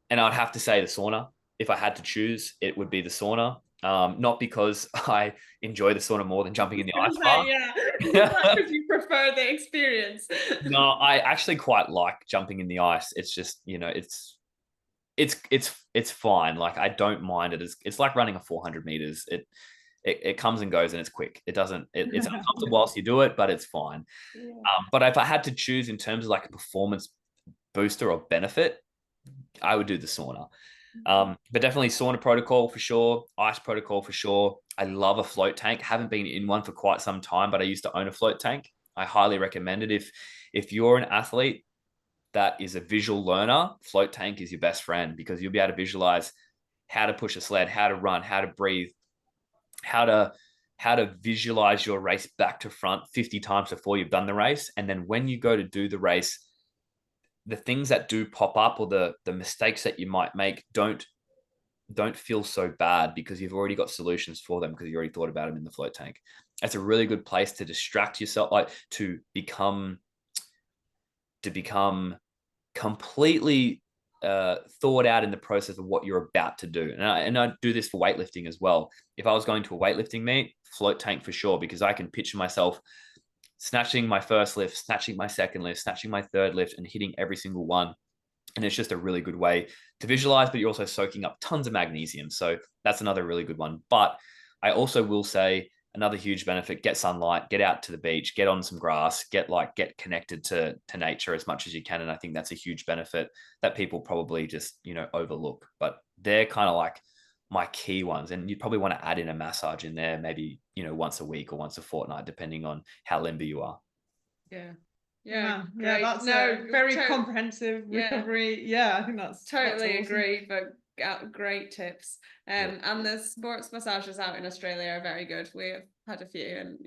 And I'd have to say the sauna. If I had to choose, it would be the sauna. Not because I enjoy the sauna more than jumping in the ice bath. Yeah, because you prefer the experience. No, I actually quite like jumping in the ice. It's just, you know, it's fine. Like, I don't mind it. It's like running a 400 meters. It comes and goes and it's quick. It's uncomfortable whilst you do it, but it's fine. Yeah. But if I had to choose in terms of like a performance booster or benefit, I would do the sauna. But definitely sauna protocol for sure, ice protocol for sure. I love a float tank. Haven't been in one for quite some time, but I used to own a float tank. I highly recommend it. If you're an athlete that is a visual learner, float tank is your best friend, because you'll be able to visualize how to push a sled, how to run, how to breathe, how to visualize your race back to front 50 times before you've done the race. And then when you go to do the race, the things that do pop up, or the mistakes that you might make, don't feel so bad, because you've already got solutions for them, because you already thought about them in the float tank. It's a really good place to distract yourself, like to become completely thought out in the process of what you're about to do. And I do this for weightlifting as well. If I was going to a weightlifting meet, float tank for sure, because I can picture myself snatching my first lift, snatching my second lift, snatching my third lift, and hitting every single one. And it's just a really good way to visualize, but you're also soaking up tons of magnesium. So that's another really good one. But I also will say another huge benefit, get sunlight, get out to the beach, get on some grass, get connected to nature as much as you can. And I think that's a huge benefit that people probably just, you know, overlook. But they're kind of like my key ones. And you'd probably want to add in a massage in there, maybe, you know, once a week or once a fortnight, depending on how limber you are. Yeah, that's a very comprehensive recovery. Yeah, I think that's totally awesome. agree, but great tips. And the sports massages out in Australia are very good. We have had a few, and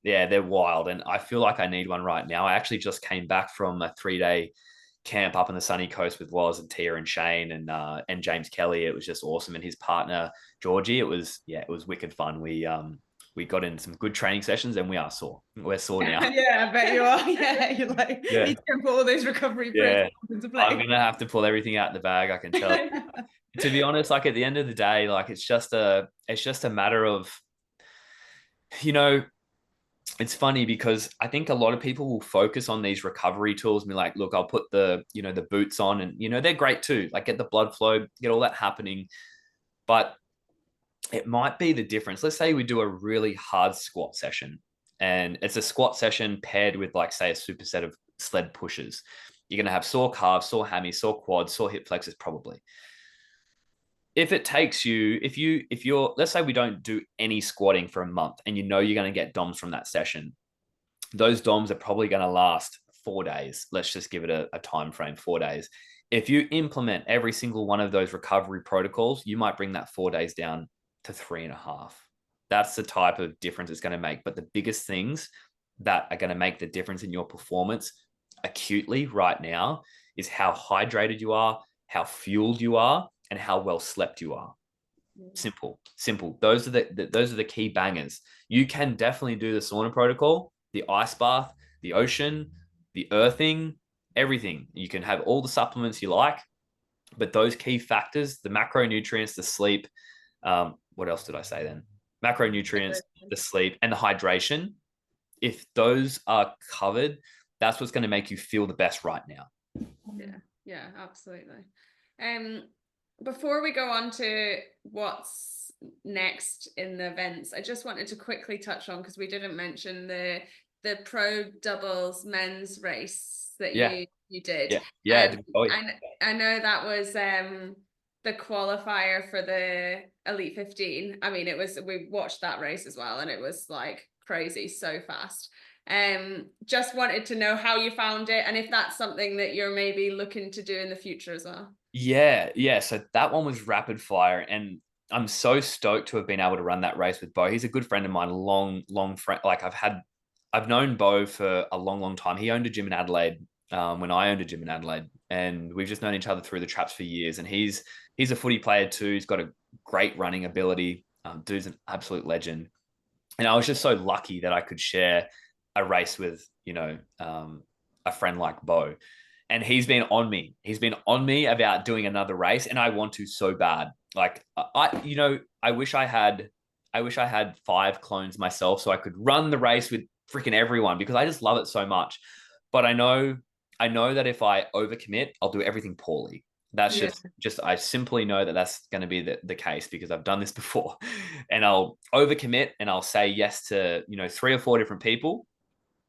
yeah, they're wild. And I feel like I need one right now. I actually just came back from a 3-day camp up on the sunny coast with Woz and Tia and Shane and James Kelly. It was just awesome, and his partner Georgie. It was wicked fun. We got in some good training sessions, and we are sore. We're sore now. Yeah, I bet you are. Yeah, you're like, need to put all those recovery protocols into play. I'm gonna have to pull everything out of the bag, I can tell. To be honest, like at the end of the day, like it's just a matter of, you know, it's funny because I think a lot of people will focus on these recovery tools and be like, look, I'll put the boots on, and, you know, they're great too. Like, get the blood flow, get all that happening. But it might be the difference. Let's say we do a really hard squat session, and it's a squat session paired with, like, say, a superset of sled pushes. You're going to have sore calves, sore hammies, sore quads, sore hip flexors, probably. If it takes you, if you're, let's say we don't do any squatting for a month, and you know you're going to get DOMs from that session, those DOMs are probably going to last 4 days. Let's just give it a time frame, 4 days. If you implement every single one of those recovery protocols, you might bring that 4 days down to 3.5. That's the type of difference it's going to make. But the biggest things that are going to make the difference in your performance acutely right now is how hydrated you are, how fueled you are, and how well slept you are. Simple. Those are the key bangers. You can definitely do the sauna protocol, the ice bath, the ocean, the earthing, everything. You can have all the supplements you like. But those key factors, the macronutrients, the sleep, what else did I say then? Macronutrients, the sleep, and the hydration. If those are covered, that's what's going to make you feel the best right now. Yeah, absolutely. Before we go on to what's next in the events, I just wanted to quickly touch on, because we didn't mention the pro doubles men's race that you did. I know that was the qualifier for the Elite 15. I mean, we watched that race as well, and it was like crazy, so fast. Just wanted to know how you found it, and if that's something that you're maybe looking to do in the future as well. Yeah. So that one was rapid fire, and I'm so stoked to have been able to run that race with Bo. He's a good friend of mine, long friend. Like I've known Bo for a long time. He owned a gym in Adelaide when I owned a gym in Adelaide, and we've just known each other through the traps for years. And he's a footy player too. He's got a great running ability. Dude's an absolute legend. And I was just so lucky that I could share a race with, a friend like Bo. And he's been on me. He's been on me about doing another race, and I want to so bad. Like I wish I had 5 clones myself so I could run the race with freaking everyone, because I just love it so much. But I know that if I overcommit, I'll do everything poorly. That's just I simply know that that's going to be the case, because I've done this before. And I'll overcommit and I'll say yes to 3 or 4 different people,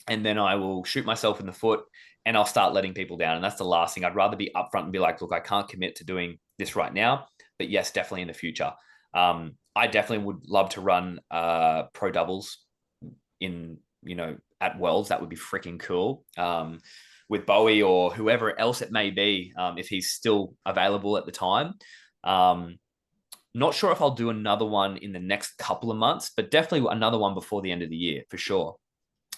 and then I will shoot myself in the foot and I'll start letting people down. And that's the last thing. I'd rather be upfront and be like, look, I can't commit to doing this right now, but yes, definitely in the future. I definitely would love to run pro doubles at Worlds. That would be freaking cool. With Bowie or whoever else it may be, if he's still available at the time. Not sure if I'll do another one in the next couple of months, but definitely another one before the end of the year for sure.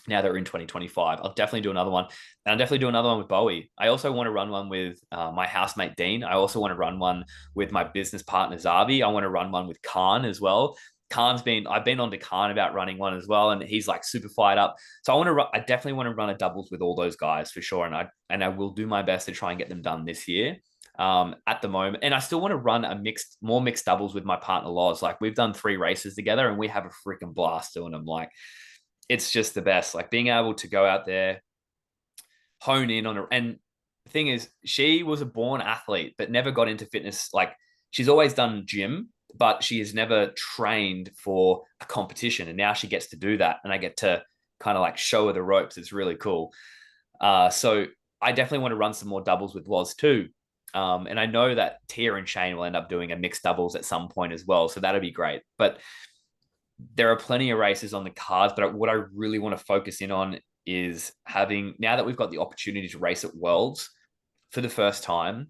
Now that we're in 2025, I'll definitely do another one. And I'll definitely do another one with Bowie. I also want to run one with my housemate, Dean. I also want to run one with my business partner, Zavi. I want to run one with Khan as well. I've been on to Khan about running one as well, and he's like super fired up. So I definitely want to run a doubles with all those guys for sure. And I will do my best to try and get them done this year. At the moment. And I still want to run more mixed doubles with my partner, Loz. Like, we've done 3 races together and we have a freaking blast doing them. Like, it's just the best, like being able to go out there, hone in on it. And the thing is, she was a born athlete, but never got into fitness. Like, she's always done gym, but she has never trained for a competition. And now she gets to do that. And I get to kind of like show her the ropes. It's really cool. So I definitely want to run some more doubles with Loz too. And I know that Tia and Shane will end up doing a mixed doubles at some point as well. So that'll be great. But there are plenty of races on the cards, but what I really want to focus in on is now that we've got the opportunity to race at Worlds for the first time,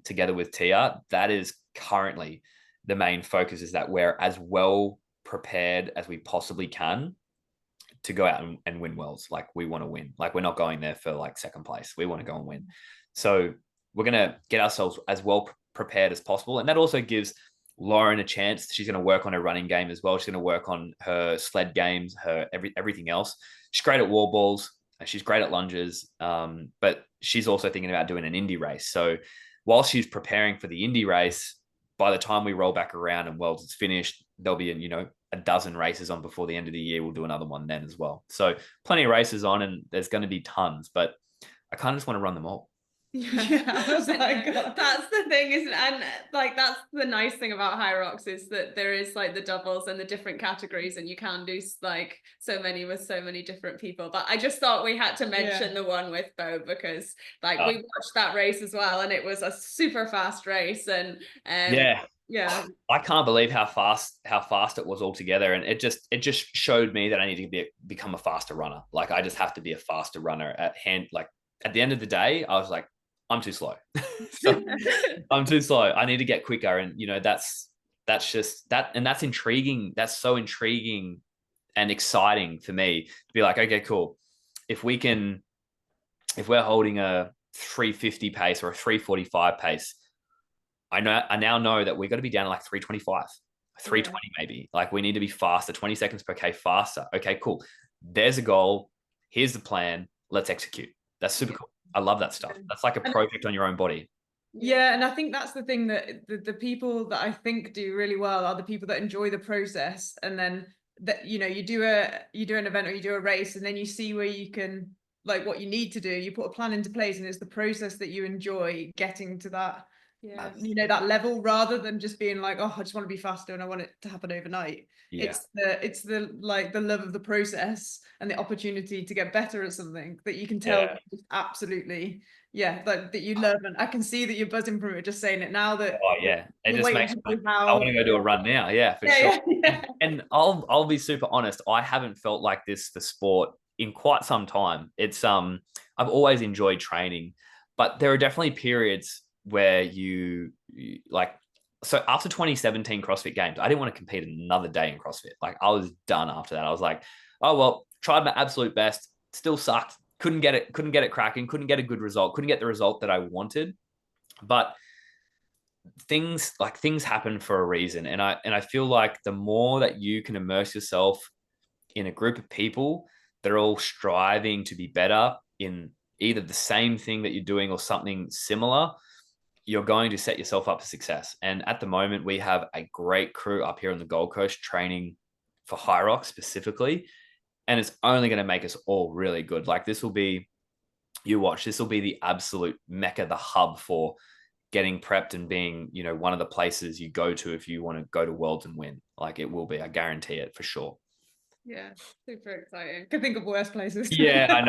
together with Tia, that is currently the main focus, is that we're as well prepared as we possibly can to go out and win Worlds. Like, we want to win. Like, we're not going there for like second place. We want to go and win. So we're going to get ourselves as well prepared as possible. And that also gives Lauren a chance. She's going to work on her running game as well. She's going to work on her sled games, everything else. She's great at wall balls. She's great at lunges. But she's also thinking about doing an indie race. So while she's preparing for the indie race, by the time we roll back around and Worlds is finished, there'll be a dozen races on before the end of the year. We'll do another one then as well. So plenty of races on, and there's going to be tons, but I kind of just want to run them all. That's the thing, isn't it? And like, that's the nice thing about Hyrox, is that there is like the doubles and the different categories, and you can do like so many with so many different people. But I just thought we had to mention the one with Bo, because like we watched that race as well, and it was a super fast race. And I can't believe how fast it was altogether. And it just showed me that I need to become a faster runner. Like, I just have to be a faster runner like at the end of the day. I was like, I'm too slow. I'm too slow. I need to get quicker. And, that's just that. And that's intriguing. That's so intriguing and exciting for me to be like, okay, cool. If we're holding a 350 pace or a 345 pace, I now know that we're going to be down to like 325, 320 maybe. Like, we need to be faster, 20 seconds per K faster. Okay, cool. There's a goal. Here's the plan. Let's execute. That's super cool. I love that stuff. That's like a project on your own body. Yeah, and I think that's the thing, that the people that I think do really well are the people that enjoy the process, and then that, you do an event or you do a race, and then you see where you can, like, what you need to do, you put a plan into place, and it's the process that you enjoy getting to that, that level, rather than just being like, oh, I just want to be faster and I want it to happen overnight. It's the like the love of the process and the opportunity to get better at something that you can tell just absolutely that you love. And I can see that you're buzzing from it, just saying it now, that it just makes I want to go do a run now, for sure. And I'll be super honest, I haven't felt like this for sport in quite some time. It's I've always enjoyed training, but there are definitely periods where you like, so after 2017 CrossFit Games, I didn't want to compete another day in CrossFit. Like, I was done after that. I was like, oh well, tried my absolute best, still sucked, couldn't get it cracking, couldn't get a good result, couldn't get the result that I wanted. But things happen for a reason, and I feel like the more that you can immerse yourself in a group of people that are all striving to be better in either the same thing that you're doing or something similar, you're going to set yourself up for success. And at the moment, we have a great crew up here on the Gold Coast training for Hyrox specifically, and it's only going to make us all really good. Like, this will be the absolute mecca, the hub for getting prepped and being, one of the places you go to if you want to go to Worlds and win. Like, it will be, I guarantee it for sure. Yeah, super exciting. Can think of worse places. Yeah, I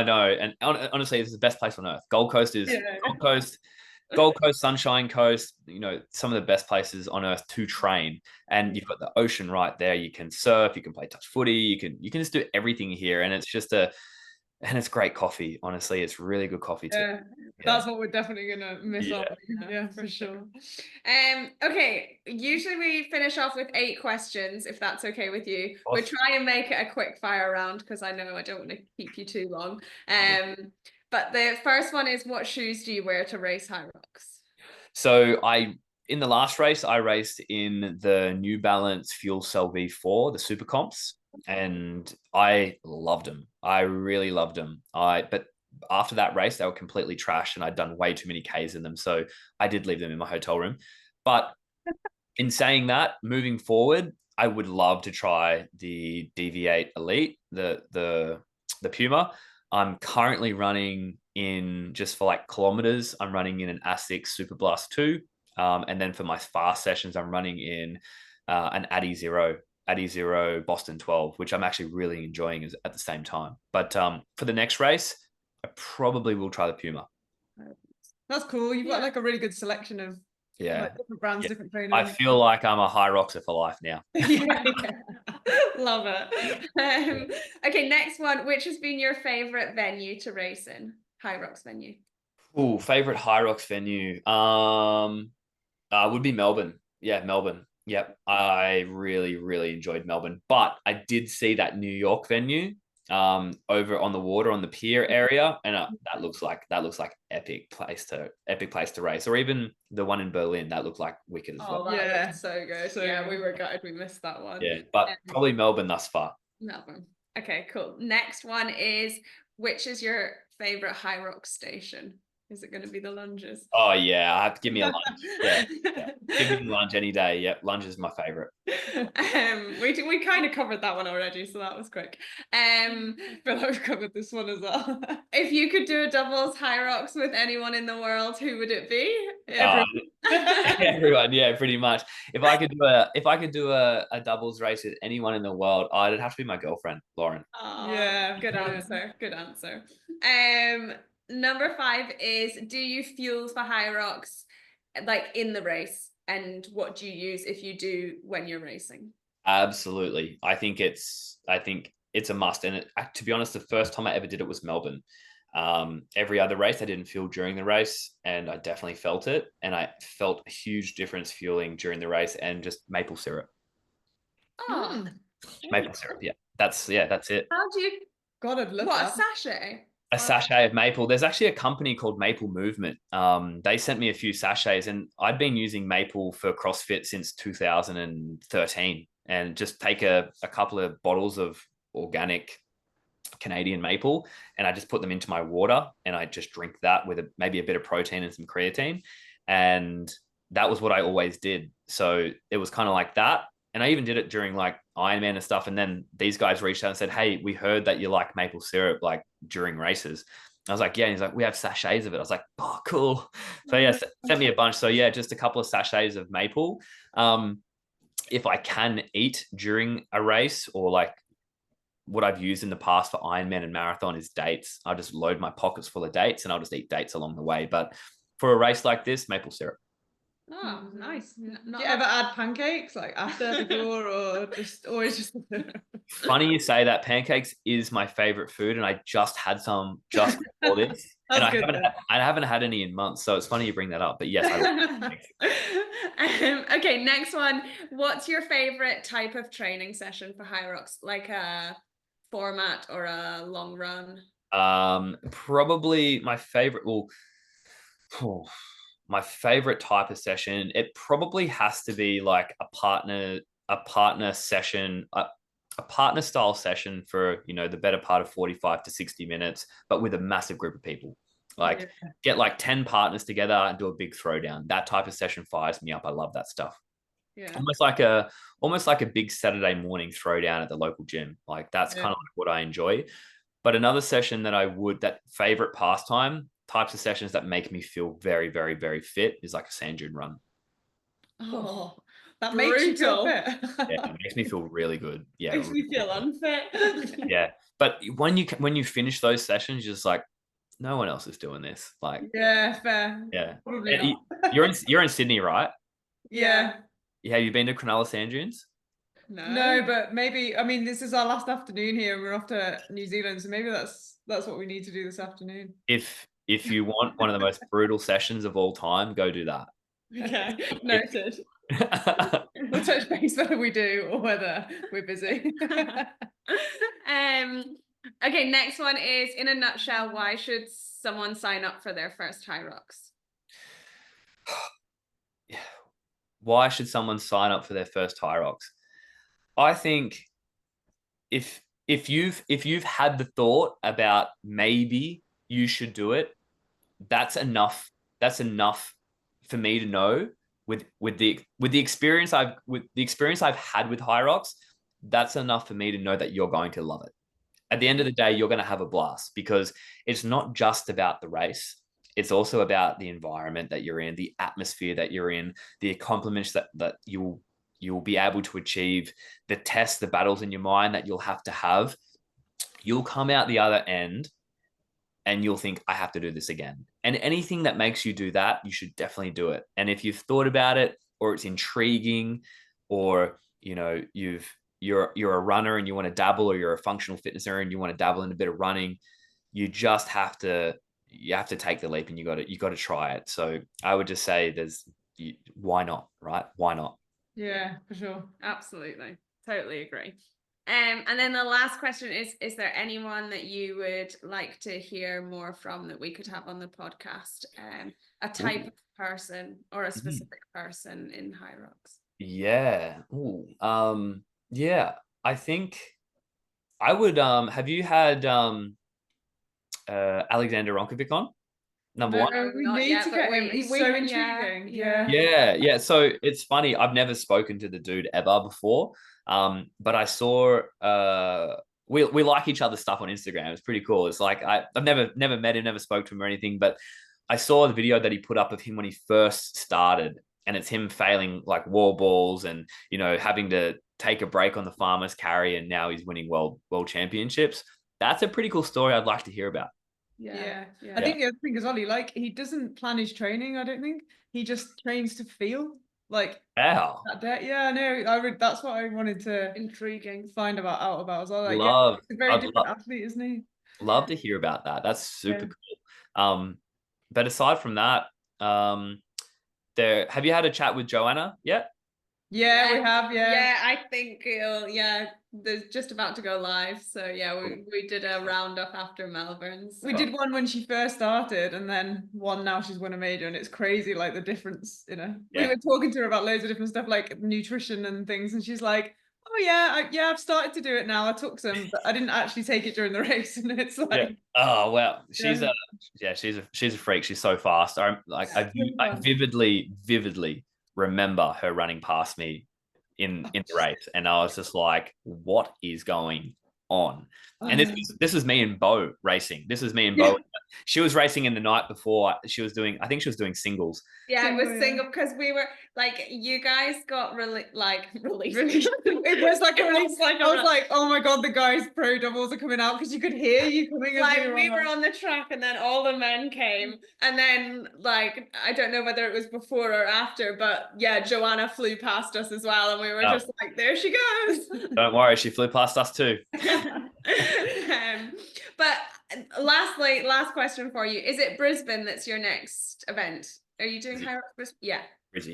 know. And honestly, it's the best place on earth. Gold Coast is Gold Coast, Sunshine Coast, some of the best places on earth to train. And you've got the ocean right there. You can surf, you can play touch footy, you can just do everything here. And it's just and it's great coffee. Honestly, it's really good coffee too. That's what we're definitely gonna miss out. Yeah, for sure. Okay, usually we finish off with 8 questions, if that's okay with you. Awesome. We'll try and make it a quick fire round, because I know I don't want to keep you too long. But the first one is, what shoes do you wear to race Hyrox? So in the last race, I raced in the New Balance Fuel Cell V4, the Super Comps, and I loved them. I really loved them. But after that race, they were completely trashed, and I'd done way too many Ks in them, so I did leave them in my hotel room. But in saying that, moving forward, I would love to try the DV8 Elite, the Puma. I'm currently running in, just for like kilometers, I'm running in an Asics Super Blast 2. And then for my fast sessions, I'm running in an Addy Zero Boston 12, which I'm actually really enjoying at the same time. But for the next race, I probably will try the Puma. That's cool. You've got like a really good selection of like different brands, different trainers. I feel like I'm a Hyroxer for life now. Love it. Okay, next one. Which has been your favorite venue to race in? Hyrox venue. Oh, favorite Hyrox venue. Would be Melbourne. Yeah, Melbourne. Yep. I really, really enjoyed Melbourne. But I did see that New York venue over on the water on the pier area, and that looks like epic place to race. Or even the one in Berlin, that looked like wicked as well. That looked so good. So yeah, we were gutted we missed that one. Yeah, but probably Melbourne thus far. Melbourne. Okay, cool. Next one is, which is your favorite Hyrox station? Is it going to be the lunges? Oh yeah, I have to give me a lunge. Yeah. Give me lunge any day. Yep, lunge is my favorite. We kind of covered that one already, so that was quick. But I've covered this one as well. If you could do a doubles Hyrox with anyone in the world, who would it be? Everyone, yeah, pretty much. If I could do a doubles race with anyone in the world, it'd have to be my girlfriend, Lauren. Yeah, good answer. Good answer. Number 5 is, do you fuel for Hyrox like in the race? And what do you use if you do when you're racing? Absolutely. I think it's a must. And to be honest, the first time I ever did it was Melbourne. Every other race I didn't fuel during the race, and I definitely felt it. And I felt a huge difference fueling during the race, and just maple syrup. Maple syrup. Yeah. That's it. How do you... God, I'd love that. A sachet? A sachet of maple. There's actually a company called Maple Movement. They sent me a few sachets, and I'd been using maple for CrossFit since 2013, and just take a couple of bottles of organic Canadian maple, and I just put them into my water, and I just drink that with maybe a bit of protein and some creatine. And that was what I always did. So it was kind of like that. And I even did it during like Ironman and stuff. And then these guys reached out and said, hey, we heard that you like maple syrup like during races. I was like, yeah. And he's like, we have sachets of it. I was like, oh, cool. So yeah, sent me a bunch. So yeah, just a couple of sachets of maple. If I can eat during a race, or like what I've used in the past for Ironman and marathon is dates. I'll just load my pockets full of dates and I'll just eat dates along the way. But for a race like this, maple syrup. Oh, nice. Do you ever add pancakes like after, before, or just always just? Funny you say that. Pancakes is my favorite food, and I just had some just before this. And I haven't had any in months, so it's funny you bring that up. But yes, I love pancakes. Okay, next one. What's your favorite type of training session for Hyrox? Like a format or a long run? Probably my favorite. Well, my favorite type of session, it probably has to be like a partner session, a partner style session for, you know, the better part of 45 to 60 minutes, but with a massive group of people. Like get like 10 partners together and do a big throwdown. That type of session fires me up. I love that stuff. Yeah. Almost like a big Saturday morning throwdown at the local gym. Like that's kind of like what I enjoy. But another session that favorite pastime types of sessions that make me feel very, very, very fit is like a sand dune run. Oh, that makes you feel fit. Yeah, it makes me feel really good. Yeah, makes me feel unfit. Yeah, but when you finish those sessions, you're just like, no one else is doing this. Like, yeah, fair. Yeah, probably not. You're in Sydney, right? Yeah. Have you been to Cronulla Sand Dunes? No, but maybe, I mean, this is our last afternoon here and we're off to New Zealand, so maybe that's what we need to do this afternoon. If you want one of the most brutal sessions of all time, go do that. Okay, noted. We'll touch base whether we do or whether we're busy. Okay, next one is, in a nutshell, why should someone sign up for their first Hyrox? Why should someone sign up for their first Hyrox? I think if you've had the thought about maybe you should do it, that's enough. That's enough for me to know with the experience I've had with Hyrox. That's enough for me to know that you're going to love it. At the end of the day, you're going to have a blast, because it's not just about the race. It's also about the environment that you're in, the atmosphere that you're in, the accomplishments that you'll be able to achieve, the tests, the battles in your mind that you'll have to have. You'll come out the other end and you'll think, I have to do this again. And anything that makes you do that, you should definitely do it. And if you've thought about it, or it's intriguing, or, you know, you're a runner and you want to dabble, or you're a functional fitnesser and you want to dabble in a bit of running, you just have to take the leap, and you got to try it. So I would just say why not, right? Why not? Yeah, for sure. Absolutely. Totally agree. And then the last question is there anyone that you would like to hear more from that we could have on the podcast? A type of person or a specific person in Hyrox? Yeah. Yeah. I think I would have you had Alexander Ronkovic on? Number one. We need to get him. He's so intriguing. Yeah. So it's funny. I've never spoken to the dude ever before. But I saw we like each other's stuff on Instagram. It's pretty cool. It's like I've never met him, never spoke to him or anything, but I saw the video that he put up of him when he first started, and it's him failing like wall balls and, you know, having to take a break on the farmer's carry, and now he's winning world championships. That's a pretty cool story I'd like to hear about. Yeah. I think the other thing is, Ollie, like, he doesn't plan his training, I don't think. He just trains to feel like that day. Yeah, no, that's what I wanted to find out about as well. Like, he's a very different athlete, isn't he? Love to hear about that. That's super cool. But aside from that, have you had a chat with Joanna yet? Yeah, we have. Yeah, I think they're just about to go live. So yeah, we did a roundup after Melbourne. So. We did one when she first started, and then one now she's won a major, and it's crazy, like the difference, you know. We were talking to her about loads of different stuff, like nutrition and things, and she's like, Oh yeah, I've started to do it now. I took some, but I didn't actually take it during the race, and it's like, Yeah. Oh well, she's yeah. she's a freak. She's so fast. I vividly remember her running past me in the race, and I was just like, what is going on? And this is me and Bo racing. This is me and Bo. She was racing in the night before. I think she was doing singles. Yeah, it was single because we were like, you guys got released. It was like a release. I was like, oh my god, the guys pro doubles are coming out because you could hear you coming. Like we were on the track, and then all the men came, and then like I don't know whether it was before or after, but yeah, Joanna flew past us as well, and we were just like, there she goes. Don't worry, she flew past us too. But lastly, last question for you: is it Brisbane that's your next event? Are you doing Hyrox Brisbane?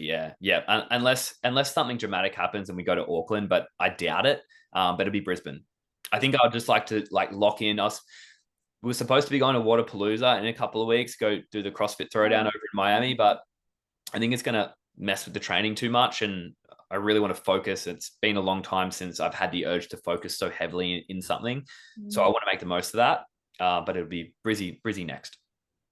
Yeah. Yeah. Unless something dramatic happens and we go to Auckland, but I doubt it. But it'll be Brisbane. I think I'd just like to lock in us. We were supposed to be going to Waterpalooza in a couple of weeks, go do the CrossFit Throwdown over in Miami, but I think it's going to mess with the training too much, and I really want to focus. It's been a long time since I've had the urge to focus so heavily in something, so I want to make the most of that. But it'll be Brizzy next.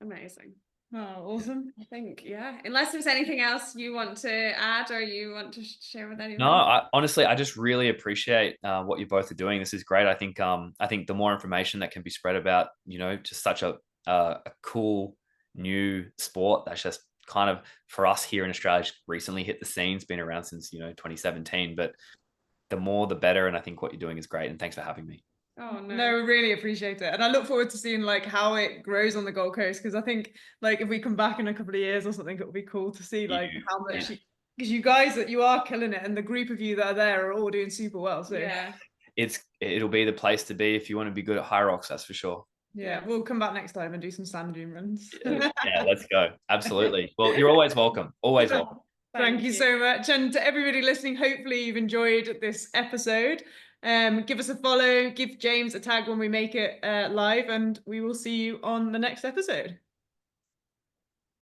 Amazing. Oh, awesome. I think, yeah. Unless there's anything else you want to add or you want to share with anyone. No, honestly, I just really appreciate what you both are doing. This is great. I think the more information that can be spread about, just such a cool new sport that's just kind of, for us here in Australia, recently hit the scene. It's been around since 2017, but the more the better. And I think what you're doing is great. And thanks for having me. Oh no, we really appreciate it, and I look forward to seeing how it grows on the Gold Coast, because I think if we come back in a couple of years or something, it would be cool to see how much because you guys you are killing it, and the group of you that are there are all doing super well. So yeah, it'll be the place to be if you want to be good at Hyrox, that's for sure. Yeah, we'll come back next time and do some sand dune runs. Yeah, let's go. Absolutely. Well, you're always welcome. Always welcome. Thank you so much. And to everybody listening, hopefully you've enjoyed this episode. Give us a follow, give James a tag when we make it live, and we will see you on the next episode.